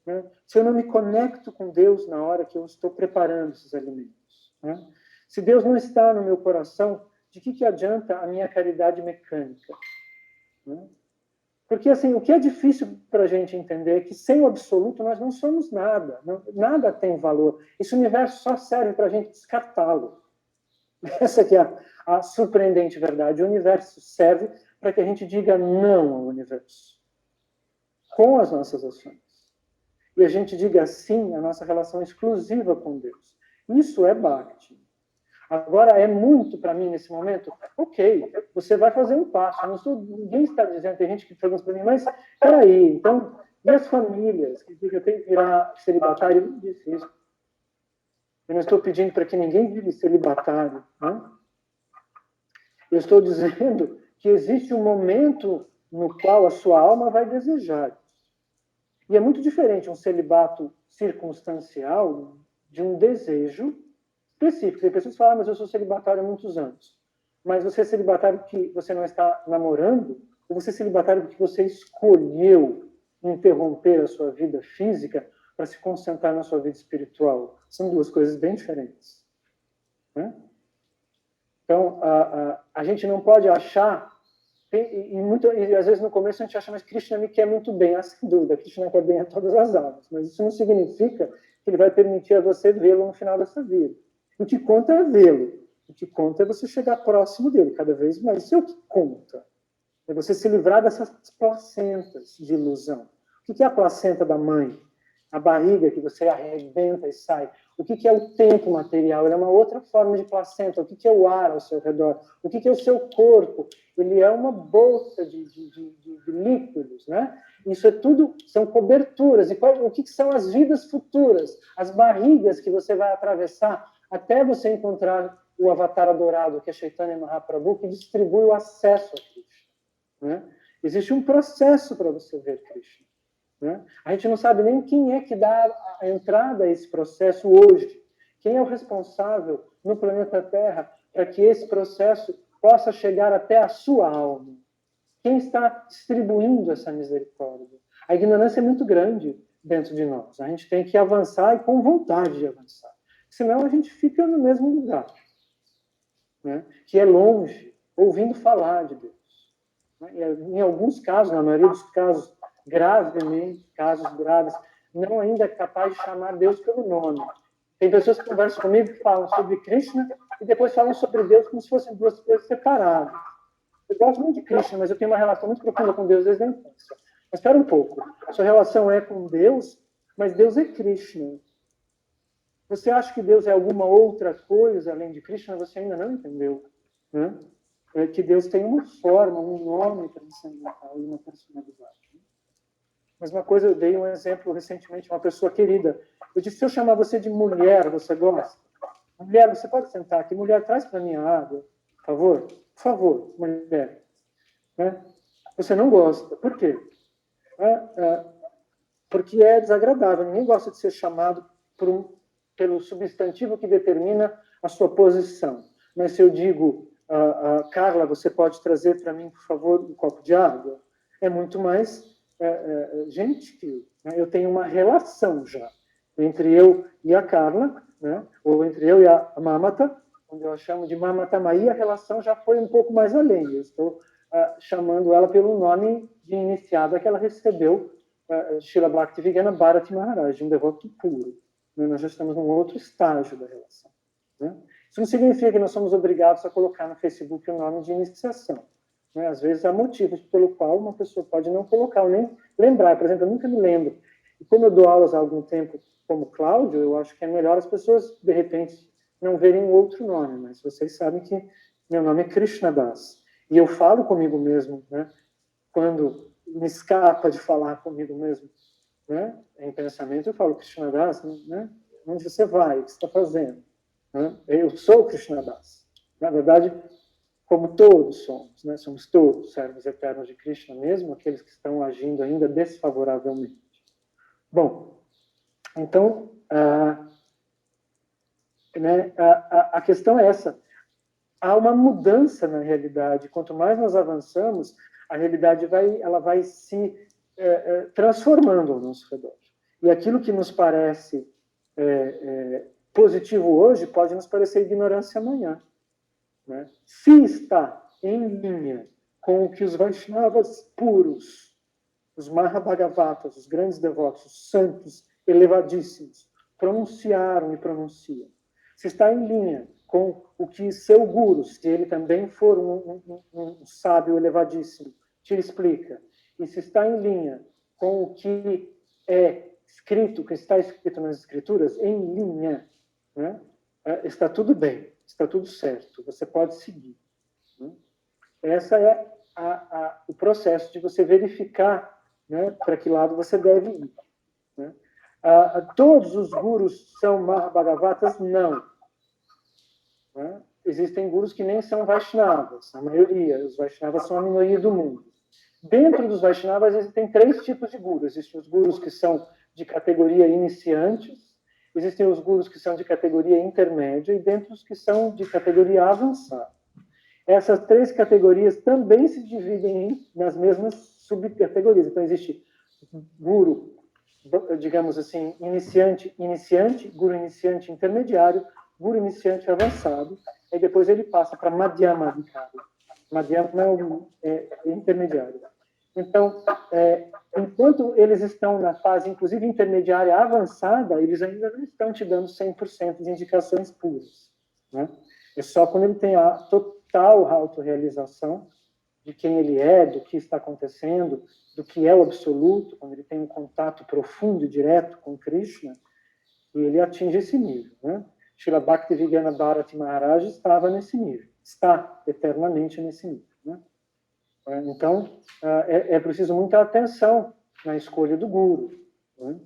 Né? Se eu não me conecto com Deus na hora que eu estou preparando esses alimentos? Né? Se Deus não está no meu coração, de que adianta a minha caridade mecânica? Né? Porque, assim, o que é difícil para a gente entender é que sem o absoluto nós não somos nada. Nada tem valor. Esse universo só serve para a gente descartá-lo. Essa que é a surpreendente verdade. O universo serve para que a gente diga não ao universo. Com as nossas ações. E a gente diga sim à nossa relação exclusiva com Deus. Isso é Bhakti. Agora, é muito para mim nesse momento, ok, você vai fazer um passo. Ninguém está dizendo, tem gente que pergunta para mim, mas peraí, então, e as famílias? Que eu tenho que virar celibatário? Eu não disse isso. Eu não estou pedindo para que ninguém vire celibatário. Né? Eu estou dizendo que existe um momento no qual a sua alma vai desejar. E é muito diferente um celibato circunstancial de um desejo específico. Tem pessoas que falam, mas eu sou celibatário há muitos anos. Mas você é celibatário porque você não está namorando? Ou você é celibatário porque você escolheu interromper a sua vida física para se concentrar na sua vida espiritual? São duas coisas bem diferentes. Né? Então, a gente não pode achar... E às vezes no começo a gente acha, mas Krishna me quer muito bem. Sem dúvida, Krishna quer bem a todas as almas. Mas isso não significa que ele vai permitir a você vê-lo no final dessa vida. O que conta é vê-lo. O que conta é você chegar próximo dele cada vez mais. Isso é o que conta. É você se livrar dessas placentas de ilusão. O que é a placenta da mãe? A barriga que você arrebenta e sai. O que é o tempo material? Ele é uma outra forma de placenta. O que é o ar ao seu redor? O que é o seu corpo? Ele é uma bolsa de líquidos, né? Isso é tudo, são coberturas. E o que são as vidas futuras? As barrigas que você vai atravessar até você encontrar o avatar adorado, que é Chaitanya Mahaprabhu, que distribui o acesso a Krishna. Né? Existe um processo para você ver Krishna. Né? A gente não sabe nem quem é que dá a entrada a esse processo hoje. Quem é o responsável no planeta Terra para que esse processo possa chegar até a sua alma. Quem está distribuindo essa misericórdia? A ignorância é muito grande dentro de nós. A gente tem que avançar e com vontade de avançar. Senão a gente fica no mesmo lugar, né? Que é longe, ouvindo falar de Deus. E, em alguns casos, na maioria dos casos, gravemente, casos graves, não ainda é capaz de chamar Deus pelo nome. Tem pessoas que conversam comigo que falam sobre Krishna e depois falam sobre Deus como se fossem duas coisas separadas. Eu gosto muito de Krishna, mas eu tenho uma relação muito profunda com Deus desde a infância. Mas espera um pouco. Sua relação é com Deus, mas Deus é Krishna. Você acha que Deus é alguma outra coisa além de Krishna? Você ainda não entendeu, né? É que Deus tem uma forma, um nome transcendental e uma personalidade. Mas uma coisa, eu dei um exemplo recentemente, uma pessoa querida. Eu disse, se eu chamar você de mulher, você gosta? Mulher, você pode sentar aqui. Mulher, traz para mim a água, por favor. Por favor, mulher. Né? Você não gosta. Por quê? Porque é desagradável. Ninguém gosta de ser chamado pelo substantivo que determina a sua posição. Mas se eu digo, Carla, você pode trazer para mim, por favor, um copo de água? É muito mais gentil. Né? Eu tenho uma relação já entre eu e a Carla, né? Ou entre eu e a Mamata, onde eu chamo de Mamata Maí, a relação já foi um pouco mais além. Eu estou chamando ela pelo nome de iniciada que ela recebeu, Srila Bhaktivedanta Bharati Maharaj, um devoto puro. Né? Nós já estamos num outro estágio da relação. Né? Isso não significa que nós somos obrigados a colocar no Facebook o nome de iniciação. Né? Às vezes há motivos pelo qual uma pessoa pode não colocar, ou nem lembrar. Por exemplo, eu nunca me lembro. E como eu dou aulas há algum tempo como Cláudio, eu acho que é melhor as pessoas, de repente, não verem um outro nome. Mas vocês sabem que meu nome é Krishna Das. E eu falo comigo mesmo, né? Quando me escapa de falar comigo mesmo, né? Em pensamento, eu falo, Krishna Das, né? Onde você vai? O que você está fazendo? Né? Eu sou Krishna Das. Na verdade, como todos somos, né? Somos todos servos eternos de Krishna, mesmo aqueles que estão agindo ainda desfavoravelmente. Bom, então, a questão é essa. Há uma mudança na realidade. Quanto mais nós avançamos, a realidade vai se transformando ao nosso redor. E aquilo que nos parece positivo hoje pode nos parecer ignorância amanhã. Né? Se está em linha com o que os Vaishnavas puros, os Mahabhagavatas, os grandes devotos, os santos elevadíssimos, pronunciaram e pronunciam, se está em linha com o que seu guru, se ele também for um sábio elevadíssimo, te explica, e se está em linha com o que é escrito, que está escrito nas escrituras, em linha, né? Está tudo bem, está tudo certo, você pode seguir. Né? Essa é o processo de você verificar, né, para que lado você deve ir. Né? Todos os gurus são Mahabhagavatas? Não. Né? Existem gurus que nem são Vaishnavas, a maioria. Os Vaishnavas são a minoria do mundo. Dentro dos Vaishnavas existem 3 tipos de gurus. Existem os gurus que são de categoria iniciantes, existem os gurus que são de categoria intermédia e dentro os que são de categoria avançada. Essas 3 categorias também se dividem nas mesmas subcategorias. Então, existe guru, digamos assim, iniciante, guru iniciante intermediário, guru iniciante avançado, e depois ele passa para Madhyama Adhikari. Madhyama é intermediário. Então, enquanto eles estão na fase, inclusive intermediária avançada, eles ainda não estão te dando 100% de indicações puras. Né? É só quando ele tem a total autorrealização de quem ele é, do que está acontecendo, do que é o absoluto, quando ele tem um contato profundo e direto com Krishna, e ele atinge esse nível. Né? Srila Bhaktivedanta Bharati Maharaj estava nesse nível, está eternamente nesse nível. Né? Então, é preciso muita atenção na escolha do guru. Né?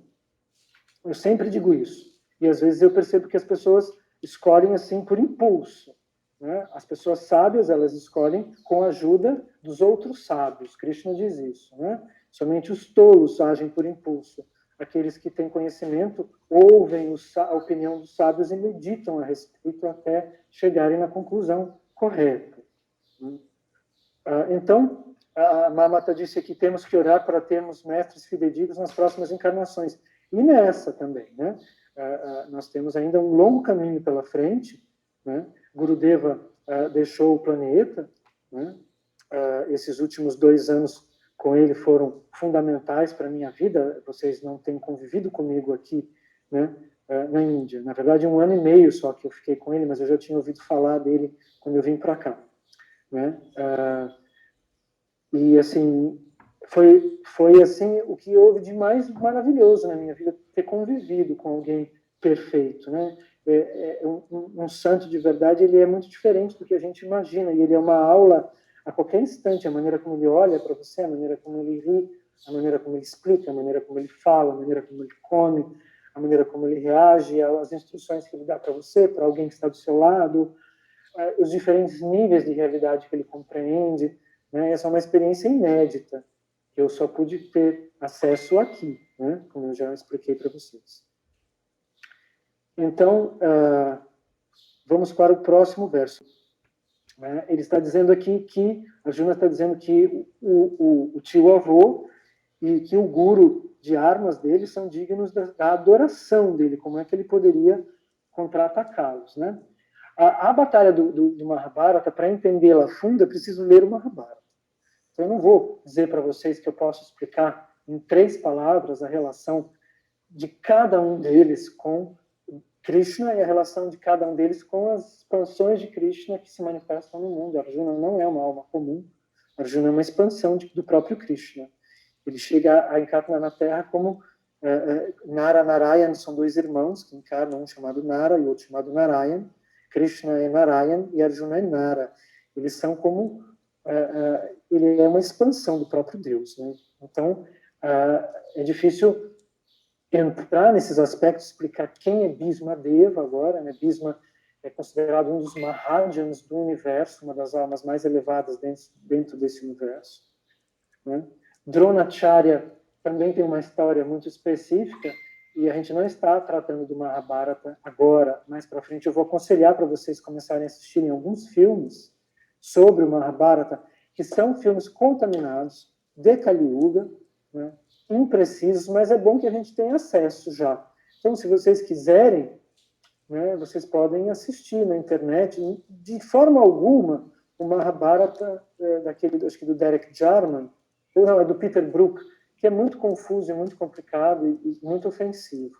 Eu sempre digo isso. E às vezes eu percebo que as pessoas escolhem assim por impulso. Né? As pessoas sábias, elas escolhem com a ajuda dos outros sábios. Krishna diz isso. Né? Somente os tolos agem por impulso. Aqueles que têm conhecimento ouvem a opinião dos sábios e meditam a respeito até chegarem na conclusão correta. Então, A Mamata disse que temos que orar para termos mestres fidedignos nas próximas encarnações. E nessa também, né? Nós temos ainda um longo caminho pela frente, né? Gurudeva deixou o planeta, né? Esses últimos 2 anos com ele foram fundamentais para a minha vida. Vocês não têm convivido comigo aqui, né? Na Índia. Na verdade, 1 ano e meio só que eu fiquei com ele, mas eu já tinha ouvido falar dele quando eu vim para cá, né? E assim, foi assim o que houve de mais maravilhoso na minha vida, ter convivido com alguém perfeito, né? Um santo de verdade, ele é muito diferente do que a gente imagina, e ele é uma aula a qualquer instante, a maneira como ele olha para você, a maneira como ele ri, a maneira como ele explica, a maneira como ele fala, a maneira como ele come, a maneira como ele reage às instruções que ele dá para você, para alguém que está do seu lado, os diferentes níveis de realidade que ele compreende, né? Essa é uma experiência inédita, que eu só pude ter acesso aqui, né? Como eu já expliquei para vocês. Então, vamos para o próximo verso. Ele está dizendo aqui que, Arjuna está dizendo que o tio-avô e que o guru de armas dele são dignos da adoração dele, como é que ele poderia contra-atacá-los, né? A batalha do Mahabharata, para entendê-la a fundo, é preciso ler o Mahabharata. Então, eu não vou dizer para vocês que eu posso explicar em 3 palavras a relação de cada um deles com Krishna e a relação de cada um deles com as expansões de Krishna que se manifestam no mundo. Arjuna não é uma alma comum. Arjuna é uma expansão do próprio Krishna. Ele chega a encarnar na Terra como Nara e Narayan, são 2 irmãos que encarnam, um chamado Nara e outro chamado Narayan. Krishna é Narayan e Arjuna é Nara. Eles são como... ele é uma expansão do próprio Deus, né? Então, é difícil entrar nesses aspectos, explicar quem é Bhisma Deva agora, né? Bhisma é considerado um dos Mahajans do universo, uma das almas mais elevadas dentro desse universo, né? Dronacharya também tem uma história muito específica, e a gente não está tratando do Mahabharata agora. Mais para frente eu vou aconselhar para vocês começarem a assistirem alguns filmes sobre o Mahabharata, que são filmes contaminados, de Kali Yuga, né, imprecisos, mas é bom que a gente tenha acesso já. Então, se vocês quiserem, né, vocês podem assistir na internet. De forma alguma, o Mahabharata, daquele, acho que do Derek Jarman, ou não, é do Peter Brook, que é muito confuso, é muito complicado e muito ofensivo.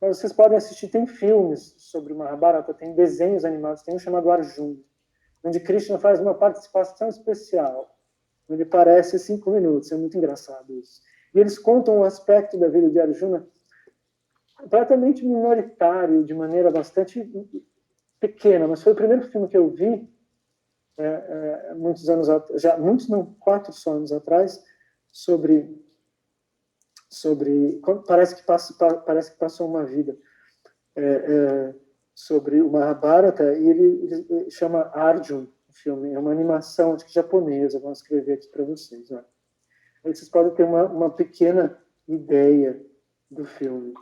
Mas vocês podem assistir, tem filmes sobre o Mahabharata, tem desenhos animados, tem um chamado Arjuna, onde Krishna faz uma participação especial. Ele parece 5 minutos, é muito engraçado isso. E eles contam um aspecto da vida de Arjuna completamente minoritário, de maneira bastante pequena, mas foi o primeiro filme que eu vi, muitos anos atrás, já muitos não, 4 só anos atrás, sobre parece que passou uma vida, sobre o Mahabharata, e ele chama Arjuna, o filme, é uma animação, acho que japonesa, vou escrever aqui para vocês. Ó. Aí vocês podem ter uma pequena ideia do filme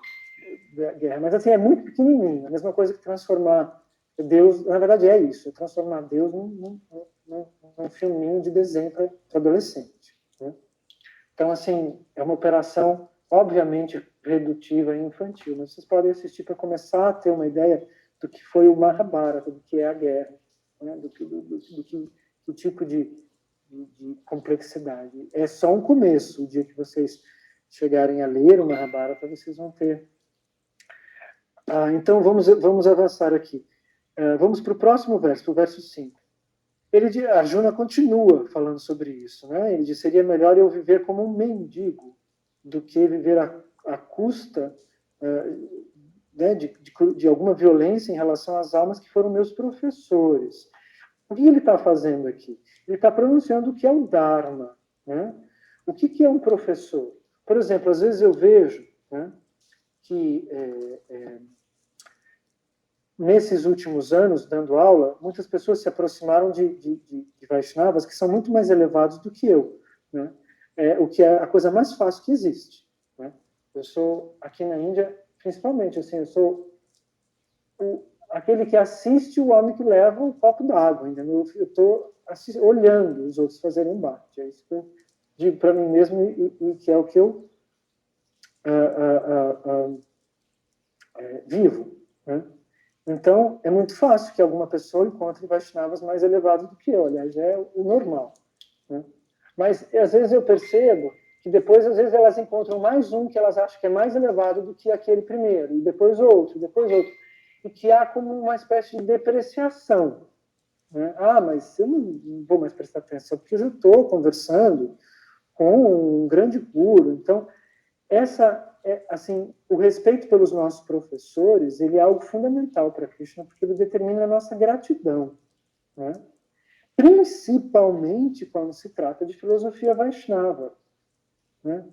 da guerra, mas assim, é muito pequenininho, a mesma coisa que transformar Deus, na verdade é isso, é transformar Deus num filminho de desenho para adolescente. Né? Então, assim, é uma operação obviamente redutiva e infantil, mas vocês podem assistir para começar a ter uma ideia do que foi o Mahabharata, do que é a guerra, né? do tipo de complexidade. É só um começo. O dia que vocês chegarem a ler o Mahabharata, vocês vão ter. Então, vamos avançar aqui. Vamos para o próximo verso, para o verso 5. Arjuna continua falando sobre isso. Né? Ele diz, seria melhor eu viver como um mendigo do que viver à custa né, de alguma violência em relação às almas que foram meus professores. O que ele está fazendo aqui? Ele está pronunciando o que é o Dharma. Né? O que é um professor? Por exemplo, às vezes eu vejo, né, que nesses últimos anos, dando aula, muitas pessoas se aproximaram de Vaishnavas que são muito mais elevados do que eu. Né? O que é a coisa mais fácil que existe. Né? Eu sou, aqui na Índia, principalmente, assim, eu sou aquele que assiste o homem que leva o copo d'água. Eu estou olhando os outros fazerem um bhakti. É isso que eu digo para mim mesmo e que é o que eu vivo. Né? Então, é muito fácil que alguma pessoa encontre Vaishnavas mais elevados do que eu. Aliás, é o normal. Né? Mas, às vezes, eu percebo que depois, às vezes, elas encontram mais um que elas acham que é mais elevado do que aquele primeiro, e depois outro, e que há como uma espécie de depreciação. Né? Ah, mas eu não vou mais prestar atenção, porque eu já estou conversando com um grande guru. Então, o respeito pelos nossos professores, ele é algo fundamental para Krishna, porque ele determina a nossa gratidão. Né? Principalmente quando se trata de filosofia Vaishnava. Né?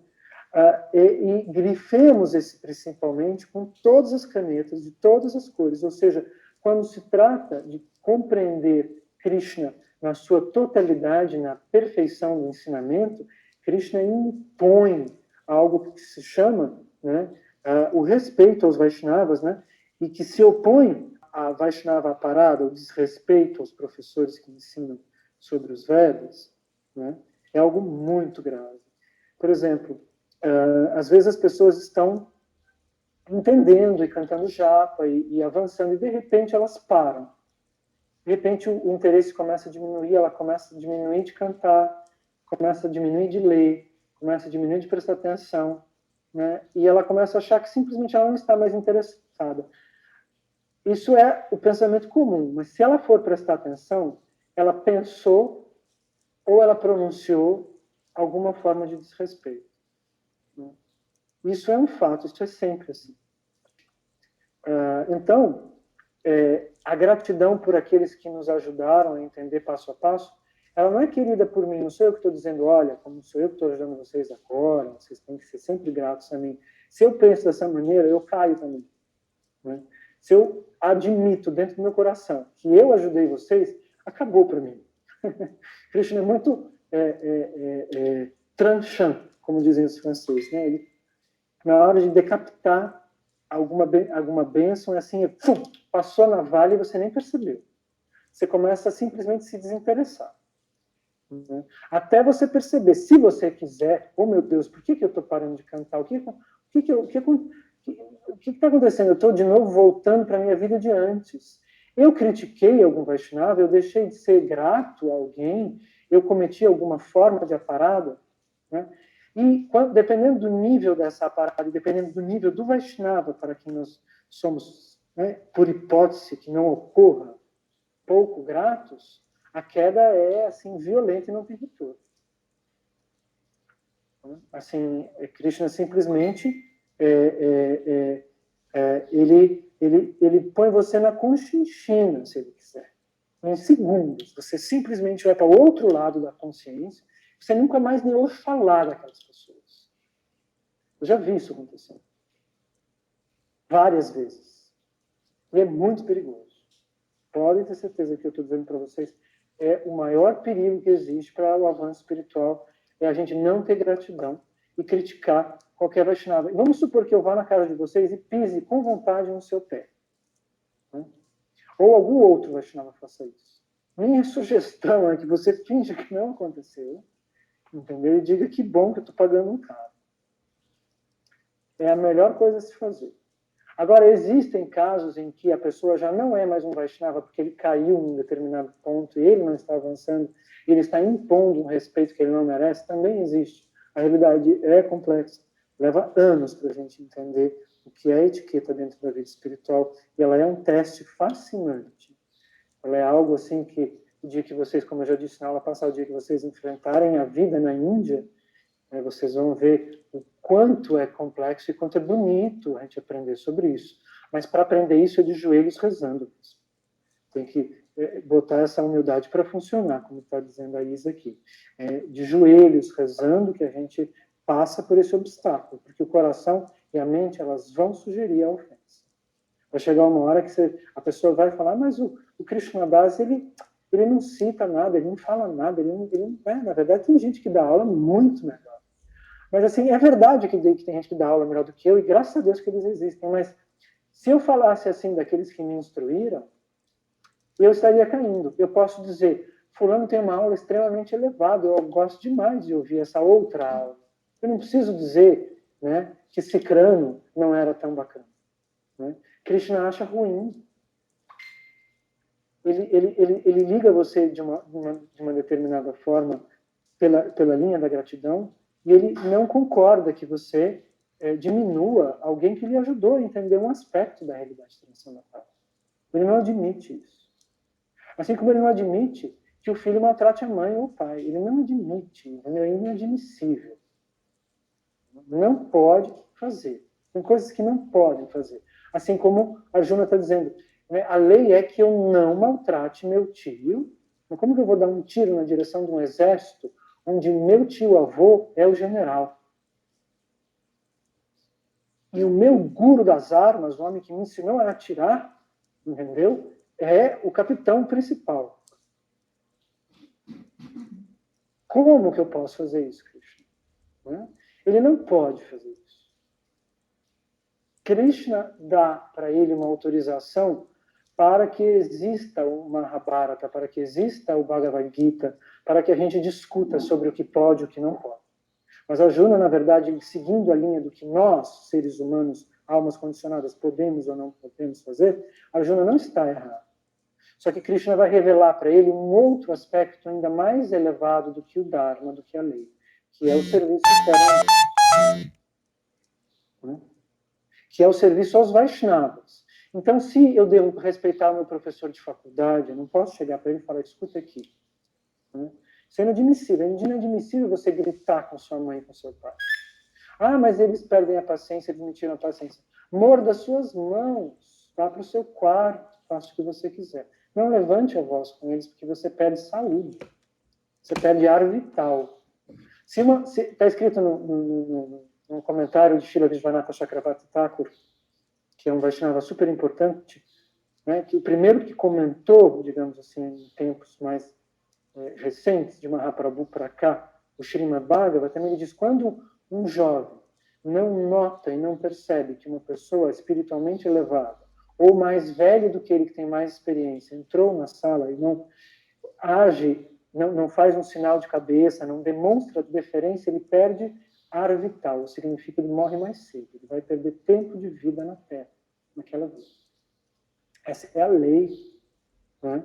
E grifemos esse principalmente com todas as canetas, de todas as cores. Ou seja, quando se trata de compreender Krishna na sua totalidade, na perfeição do ensinamento, Krishna impõe algo que se chama, né, o respeito aos Vaishnavas, né, e que se opõe a Vaishnava parada, o desrespeito aos professores que ensinam sobre os Vedas, né, é algo muito grave. Por exemplo, às vezes as pessoas estão entendendo e cantando japa e avançando, e de repente elas param. De repente o interesse começa a diminuir, ela começa a diminuir de cantar, começa a diminuir de ler, começa a diminuir de prestar atenção, né? E ela começa a achar que simplesmente ela não está mais interessada. Isso é o pensamento comum, mas se ela for prestar atenção, ela pensou ou ela pronunciou alguma forma de desrespeito. Isso é um fato, isso é sempre assim. Então, a gratidão por aqueles que nos ajudaram a entender passo a passo, ela não é querida por mim, não sou eu que estou dizendo, olha, como sou eu que estou ajudando vocês agora, vocês têm que ser sempre gratos a mim. Se eu penso dessa maneira, eu caio também. Né? Se eu admito dentro do meu coração que eu ajudei vocês, acabou para mim. Krishna é muito tranchant, como dizem os franceses. Né? Ele, na hora de decapitar alguma bênção, é assim, passou a navalha e você nem percebeu. Você começa a simplesmente se desinteressar. Né? Até você perceber, se você quiser, oh meu Deus, por que eu estou parando de cantar? O que está acontecendo? Eu estou de novo voltando para a minha vida de antes. Eu critiquei algum Vaishnava, eu deixei de ser grato a alguém, eu cometi alguma forma de aparada, né? E dependendo do nível dessa aparada, dependendo do nível do Vaishnava para quem nós somos, né, por hipótese que não ocorra, pouco gratos, a queda é assim violenta e não tem retorno. Assim, Krishna simplesmente ele põe você na conchinchina, se ele quiser. Em segundos, você simplesmente vai para o outro lado da consciência, você nunca mais nem ouve falar daquelas pessoas. Eu já vi isso acontecendo. Várias vezes. E é muito perigoso. Podem ter certeza que eu estou dizendo para vocês, é o maior perigo que existe para o avanço espiritual, é a gente não ter gratidão e criticar qualquer Vaishnava. Vamos supor que eu vá na casa de vocês e pise com vontade no seu pé. Né? Ou algum outro Vaishnava faça isso. Minha sugestão é que você finja que não aconteceu, entendeu? E diga que bom que eu estou pagando um caro. É a melhor coisa a se fazer. Agora, existem casos em que a pessoa já não é mais um Vaishnava porque ele caiu em um determinado ponto e ele não está avançando, ele está impondo um respeito que ele não merece, também existe. A realidade é complexa. Leva anos para a gente entender o que é etiqueta dentro da vida espiritual e ela é um teste fascinante. Ela é algo assim que o dia que vocês, como eu já disse na aula passada, o dia que vocês enfrentarem a vida na Índia, vocês vão ver o quanto é complexo e quanto é bonito a gente aprender sobre isso. Mas para aprender isso é de joelhos rezando. Tem que botar essa humildade para funcionar, como está dizendo a Isa aqui. De joelhos rezando que a gente passa por esse obstáculo, porque o coração e a mente elas vão sugerir a ofensa. Vai chegar uma hora que a pessoa vai falar, mas o Krishnadas, ele não cita nada, ele não fala nada, ele não na verdade, tem gente que dá aula muito melhor. Mas, assim, é verdade que tem gente que dá aula melhor do que eu, e graças a Deus que eles existem, mas se eu falasse assim daqueles que me instruíram, eu estaria caindo. Eu posso dizer, fulano tem uma aula extremamente elevada, eu gosto demais de ouvir essa outra aula. Eu não preciso dizer, né, que cicrano não era tão bacana. Né? Krishna acha ruim. Ele liga você de uma determinada forma pela linha da gratidão, e ele não concorda que você diminua alguém que lhe ajudou a entender um aspecto da realidade transcendental. Ele não admite isso. Assim como ele não admite que o filho maltrate a mãe ou o pai. Ele não admite, entendeu? É inadmissível. Não pode fazer. Tem coisas que não podem fazer. Assim como a Arjuna está dizendo, né, a lei é que eu não maltrate meu tio. Mas como que eu vou dar um tiro na direção de um exército onde meu tio-avô é o general? E o meu guru das armas, o homem que me ensinou a atirar, entendeu? É o capitão principal. Como que eu posso fazer isso, Krishna? Né? Ele não pode fazer isso. Krishna dá para ele uma autorização para que exista o Mahabharata, para que exista o Bhagavad Gita, para que a gente discuta sobre o que pode e o que não pode. Mas Arjuna, na verdade, seguindo a linha do que nós, seres humanos, almas condicionadas, podemos ou não podemos fazer, Arjuna não está errado. Só que Krishna vai revelar para ele um outro aspecto ainda mais elevado do que o Dharma, do que a lei, que é o serviço interno, né? Que é o serviço aos Vaishnavas. Então, se eu devo respeitar o meu professor de faculdade, eu não posso chegar para ele e falar, escuta aqui. Né? Isso é inadmissível. É inadmissível você gritar com sua mãe e com seu pai. Ah, mas eles perdem a paciência, eles me tiram a paciência. Morda suas mãos, vá para o seu quarto, faça o que você quiser. Não levante a voz com eles, porque você perde saúde. Você perde ar vital. Está escrito no comentário de Srila Vishwanatha Chakravarti Thakur, que é um Vaishnava super importante, né, que o primeiro que comentou, digamos assim, em tempos mais recentes, de Mahaprabhu para cá, o Srimad Bhagavatam, também ele diz, quando um jovem não nota e não percebe que uma pessoa espiritualmente elevada, ou mais velho do que ele, que tem mais experiência, entrou na sala e não age, não faz um sinal de cabeça, não demonstra deferência, ele perde ar vital, significa que ele morre mais cedo, ele vai perder tempo de vida na Terra, naquela vida. Essa é a lei. Né?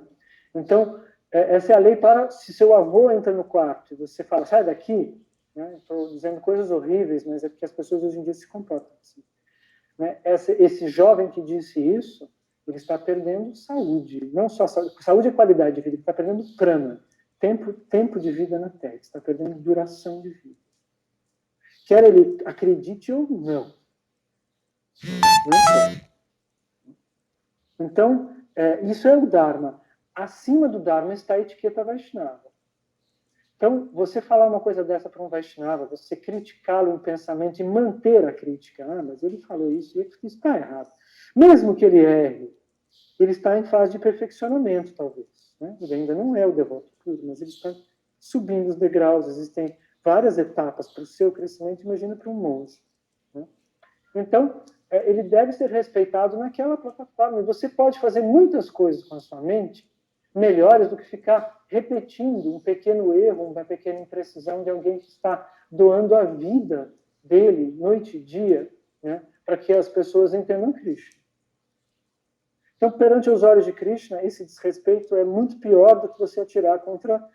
Então, essa é a lei para, se seu avô entra no quarto e você fala, sai daqui, né? Estou dizendo coisas horríveis, mas é porque as pessoas hoje em dia se comportam assim. Né? Esse jovem que disse isso, ele está perdendo saúde, não só saúde é qualidade de vida, ele está perdendo prana, tempo de vida na Terra, ele está perdendo duração de vida. Quer ele acredite ou não. Então, isso é o Dharma. Acima do Dharma está a etiqueta Vaishnava. Então, você falar uma coisa dessa para um Vaishnava, você criticá-lo em pensamento e manter a crítica, mas ele falou isso e isso está errado. Mesmo que ele erre, ele está em fase de perfeccionamento, talvez. Né? Ele ainda não é o devoto puro, mas ele está subindo os degraus. Existem várias etapas para o seu crescimento, imagina para um monge. Né? Então, ele deve ser respeitado naquela plataforma. E você pode fazer muitas coisas com a sua mente melhores do que ficar repetindo um pequeno erro, uma pequena imprecisão de alguém que está doando a vida dele, noite e dia, né, para que as pessoas entendam Krishna. Então, perante os olhos de Krishna, esse desrespeito é muito pior do que você atirar contra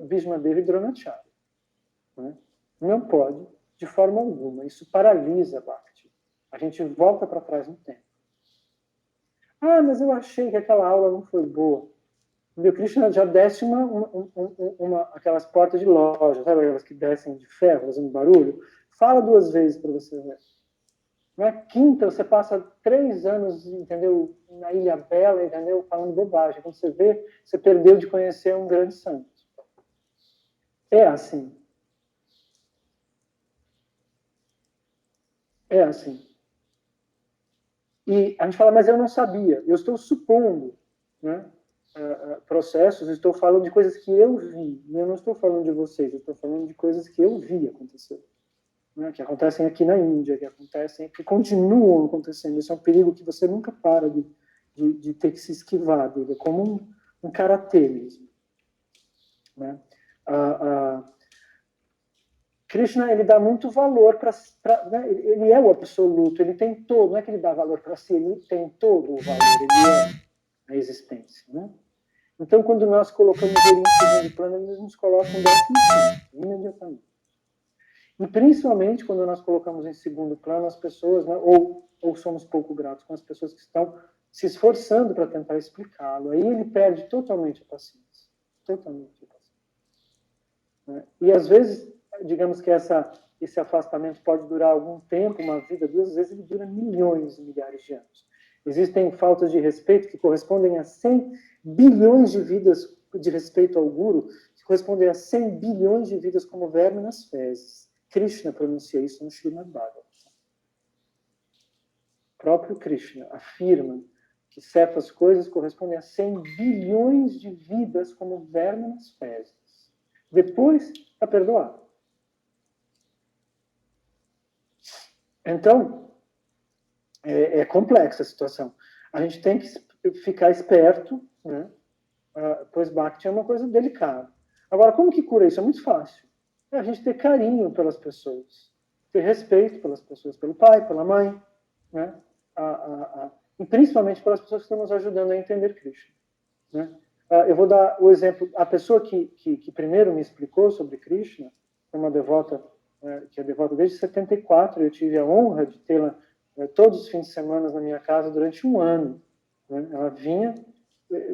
Bhishmadeva e Dronacharya. Né? Não pode, de forma alguma. Isso paralisa a Bhakti. A gente volta para trás no tempo. Ah, mas eu achei que aquela aula não foi boa. O Krishna já desce aquelas portas de loja, sabe aquelas que descem de ferro, fazendo barulho? Fala 2 vezes para você ver. Na quinta, você passa 3 anos, entendeu, na Ilha Bela, entendeu, falando bobagem. Quando você vê, você perdeu de conhecer um grande santo. É assim. É assim. E a gente fala, mas eu não sabia. Eu estou supondo, né, processos, estou falando de coisas que eu vi. Eu não estou falando de vocês, eu estou falando de coisas que eu vi acontecer. Né, que acontecem aqui na Índia, que continuam acontecendo. Isso é um perigo que você nunca para de ter que se esquivar dele. É como um karatê mesmo. né? Krishna, ele dá muito valor para... Né? Ele é o absoluto, ele tem todo, não é que ele dá valor para si, ele tem todo o valor, ele é a existência, né? Então, quando nós colocamos ele em segundo plano, ele nos coloca em 15º, imediatamente. E principalmente quando nós colocamos em segundo plano as pessoas, né, ou somos pouco gratos com as pessoas que estão se esforçando para tentar explicá-lo, aí ele perde totalmente a paciência. Totalmente a paciência. Né? E às vezes, digamos que esse afastamento pode durar algum tempo, uma vida, 2 vezes ele dura milhões e milhares de anos. Existem faltas de respeito que correspondem a 100 bilhões de vidas de respeito ao Guru, que correspondem a 100 bilhões de vidas como verme nas fezes. Krishna pronuncia isso no Srimad Bhagavatam. O próprio Krishna afirma que certas coisas correspondem a 100 bilhões de vidas como verme nas fezes. Depois, está perdoado. Então, é complexa a situação. A gente tem que ficar esperto, né? Pois Bhakti é uma coisa delicada. Agora, como que cura isso? É muito fácil. É a gente ter carinho pelas pessoas, ter respeito pelas pessoas, pelo pai, pela mãe, né? E principalmente pelas pessoas que estão nos ajudando a entender Krishna. Né? Eu vou dar o exemplo, a pessoa que primeiro me explicou sobre Krishna, é uma devota, que é devota desde 74, eu tive a honra de tê-la todos os fins de semana na minha casa durante um ano. Né? Ela vinha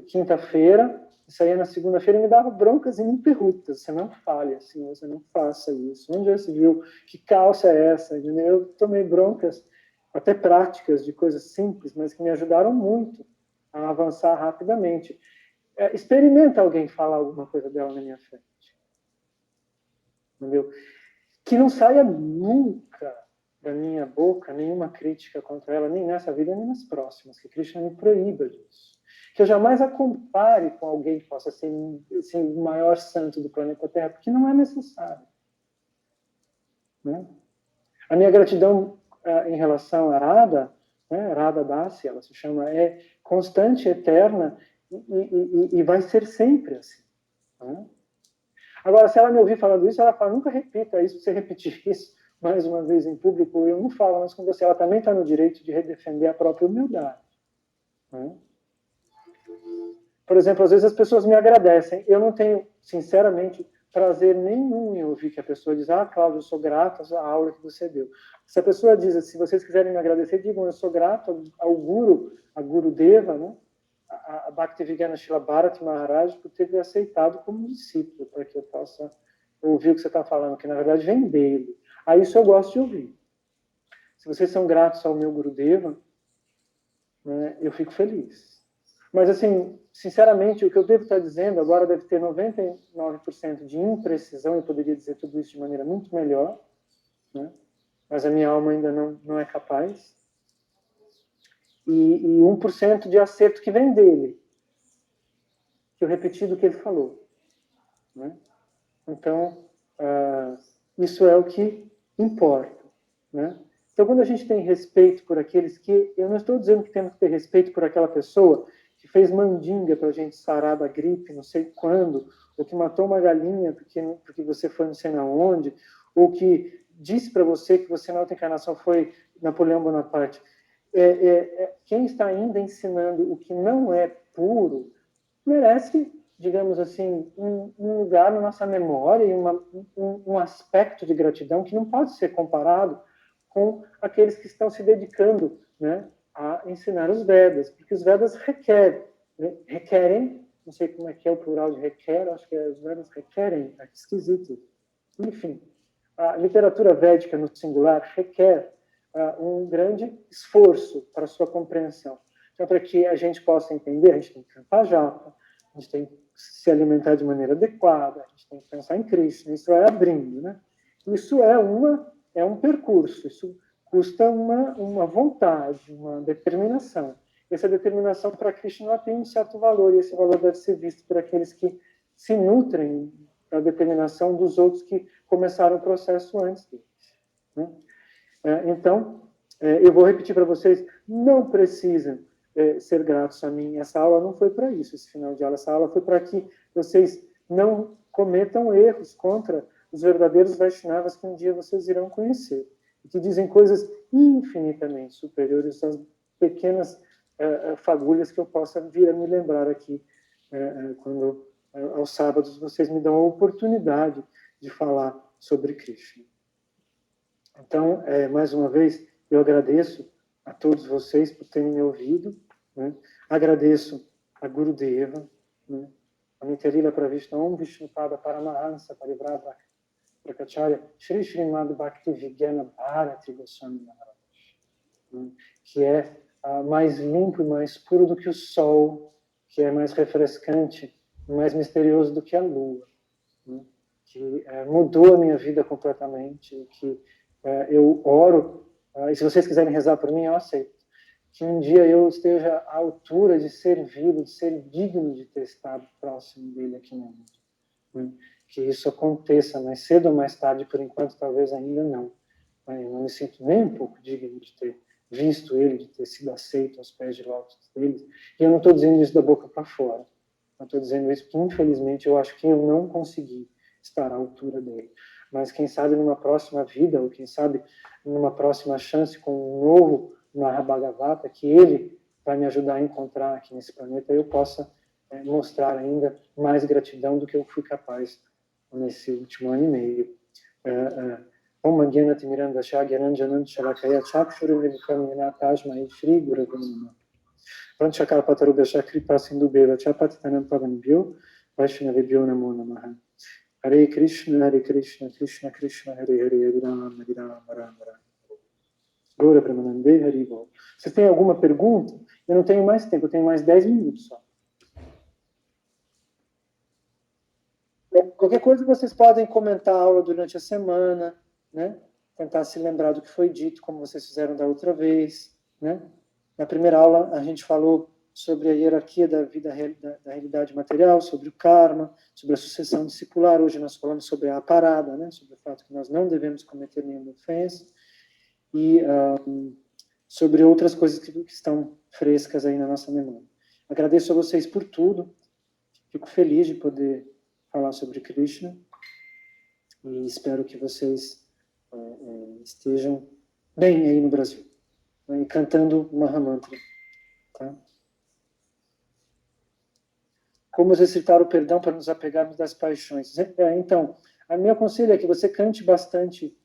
quinta-feira, saía na segunda-feira e me dava broncas ininterruptas. Você não fale assim, você não faça isso. Onde já se viu? Que calça é essa? Eu tomei broncas, até práticas, de coisas simples, mas que me ajudaram muito a avançar rapidamente. Experimenta alguém falar alguma coisa dela na minha frente. Entendeu? Que não saia nunca da minha boca nenhuma crítica contra ela, nem nessa vida, nem nas próximas. Que Krishna me proíba disso. Que eu jamais a compare com alguém que possa ser o maior santo do planeta Terra, porque não é necessário. Né? A minha gratidão em relação a Radha, né, Radha Dasi, ela se chama, é constante, eterna, e vai ser sempre assim. Né? Agora, se ela me ouvir falando isso, ela fala, nunca repita isso, se você repetir isso mais uma vez em público, eu não falo mais com você. Ela também está no direito de redefender a própria humildade. Né? Por exemplo, às vezes as pessoas me agradecem. Eu não tenho, sinceramente, prazer nenhum em ouvir que a pessoa diz, Cláudio, eu sou grato à aula que você deu. Se a pessoa diz, se vocês quiserem me agradecer, digam, eu sou grato ao Guru, a Gurudeva, né? A Bhaktivedanta Srila Bharati Maharaj, por ter me aceitado como discípulo, para que eu possa ouvir o que você está falando, que na verdade vem dele. Aí isso eu gosto de ouvir. Se vocês são gratos ao meu Gurudeva, né, eu fico feliz. Mas, assim, sinceramente, o que eu devo estar dizendo agora deve ter 99% de imprecisão, eu poderia dizer tudo isso de maneira muito melhor, né? Mas a minha alma ainda não é capaz. E 1% de acerto que vem dele, que eu repeti do que ele falou. Né? Então, isso é o que importa. Né? Então, quando a gente tem respeito por aqueles que... Eu não estou dizendo que temos que ter respeito por aquela pessoa que fez mandinga para a gente sarar da gripe, não sei quando, ou que matou uma galinha porque você foi não sei na onde, ou que disse para você que você na outra encarnação foi Napoleão Bonaparte. Quem está ainda ensinando o que não é puro merece, digamos assim, um lugar na nossa memória e um aspecto de gratidão que não pode ser comparado com aqueles que estão se dedicando, né, a ensinar os Vedas, porque os Vedas requerem, não sei como é que é o plural de requer, acho que os Vedas requerem, é esquisito. Enfim, a literatura védica no singular requer um grande esforço para a sua compreensão. Então, para que a gente possa entender, a gente tem que cantar japa, a gente tem que se alimentar de maneira adequada, a gente tem que pensar em Krishna, isso vai abrindo, né? Isso é um percurso, isso custa uma vontade, uma determinação. Essa determinação para Krishna ela tem um certo valor, e esse valor deve ser visto por aqueles que se nutrem da determinação dos outros que começaram o processo antes deles. Né? Então, eu vou repetir para vocês, não precisam ser gratos a mim. Essa aula não foi para isso, esse final de aula. Essa aula foi para que vocês não cometam erros contra os verdadeiros Vaishnavas que um dia vocês irão conhecer, e que dizem coisas infinitamente superiores às pequenas fagulhas que eu possa vir a me lembrar aqui, quando aos sábados vocês me dão a oportunidade de falar sobre Krishna. Então, mais uma vez, eu agradeço a todos vocês por terem me ouvido, né? Agradeço a Gurudeva, né? A Nityalila Pravishna Om Vishnupada Paramahansa Parivrata Prakacharya Shri Srimad Bhakti Vigyana Bharati Goswami Maharaj, né? Que é mais limpo e mais puro do que o sol, que é mais refrescante e mais misterioso do que a lua, né? Que mudou a minha vida completamente, que eu oro, e se vocês quiserem rezar por mim, eu aceito, que um dia eu esteja à altura de servi-lo, de ser digno de ter estado próximo dele aqui no mundo, né? Que isso aconteça mais cedo ou mais tarde, por enquanto talvez ainda não. Eu não me sinto nem um pouco digno de ter visto ele, de ter sido aceito aos pés de lótus dele, e eu não estou dizendo isso da boca para fora, eu estou dizendo isso porque infelizmente eu acho que eu não consegui estar à altura dele. Mas quem sabe numa próxima vida, ou quem sabe numa próxima chance com um novo Mahabhagavata, que ele vai me ajudar a encontrar aqui nesse planeta, eu possa mostrar ainda mais gratidão do que eu fui capaz nesse último ano e meio. Om Mangyana Timiranda Shagyaranjanand Shalakaya Chakshurumilitam Yanatajmai Shri Guravunama Panchakalpatarubhasha Kripa Sindhubheva Chapatitanam Pavanibhyo Vaishnavibhyo Namo Namaha. Hare Krishna, Krishna Krishna, Hare Hare, Hare Rama, Rama, Rama. Gora Premanande, Haribol. Vocês têm alguma pergunta? Eu não tenho mais tempo, eu tenho mais 10 minutos só. Qualquer coisa vocês podem comentar a aula durante a semana, né? Tentar se lembrar do que foi dito, como vocês fizeram da outra vez, né? Na primeira aula a gente falou sobre a hierarquia da vida, da realidade material, sobre o karma, sobre a sucessão discipular. Hoje nós falamos sobre a parada, né? Sobre o fato que nós não devemos cometer nenhuma ofensa, e sobre outras coisas que estão frescas aí na nossa memória. Agradeço a vocês por tudo, fico feliz de poder falar sobre Krishna, e espero que vocês estejam bem aí no Brasil, né? E cantando Mahamantra, tá? Como exercitar o perdão para nos apegarmos das paixões? Então, o meu conselho é que você cante bastante,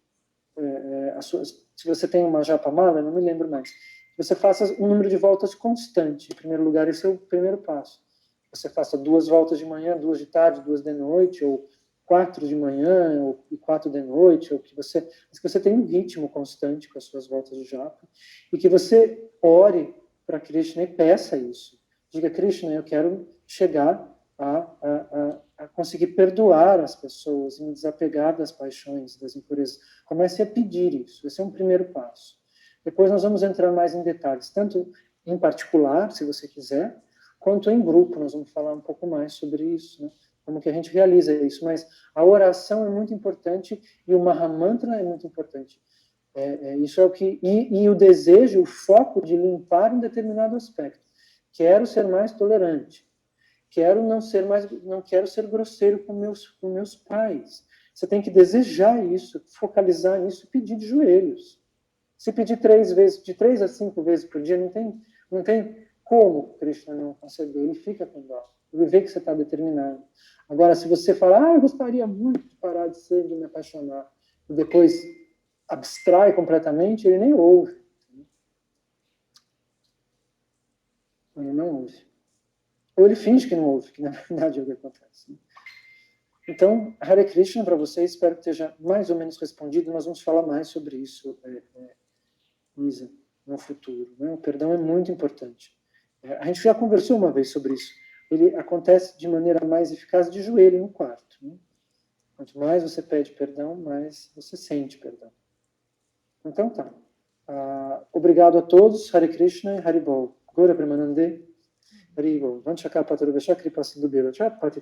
se você tem uma japamala, não me lembro mais, você faça um número de voltas constante. Em primeiro lugar, esse é o primeiro passo. Você faça 2 voltas de manhã, 2 de tarde, 2 de noite, ou 4 de manhã, ou 4 de noite, ou que você tenha um ritmo constante com as suas voltas de japa, e que você ore para Krishna e peça isso. Diga, Krishna, eu quero chegar a conseguir perdoar as pessoas e me desapegar das paixões, das impurezas. Comece a pedir isso. Esse é um primeiro passo. Depois nós vamos entrar mais em detalhes, tanto em particular, se você quiser, quanto em grupo. Nós vamos falar um pouco mais sobre isso, né? Como que a gente realiza isso. Mas a oração é muito importante e o Mahamantra é muito importante. Isso é o que... E o desejo, o foco de limpar um determinado aspecto. Quero ser mais tolerante. Não quero ser grosseiro com meus pais. Você tem que desejar isso, focalizar nisso e pedir de joelhos. Se pedir 3 vezes, de 3 a 5 vezes por dia, não tem como Krishna não conceder. Ele fica com dó. Ele vê que você está determinado. Agora, se você falar, eu gostaria muito de parar de me apaixonar, e depois abstrai completamente, ele nem ouve. Ele não ouve. Ou ele finge que não ouve, que na verdade é o que acontece, né? Então, Hare Krishna para vocês, espero que esteja mais ou menos respondido. Nós vamos falar mais sobre isso, Isa, no futuro, né? O perdão é muito importante. A gente já conversou uma vez sobre isso. Ele acontece de maneira mais eficaz de joelho no quarto, né? Quanto mais você pede perdão, mais você sente perdão. Então tá. Obrigado a todos. Hare Krishna e Haribol. Gora Premanande. Haribol. Vanchakapataru Veshakripa Sindhubheva Chapati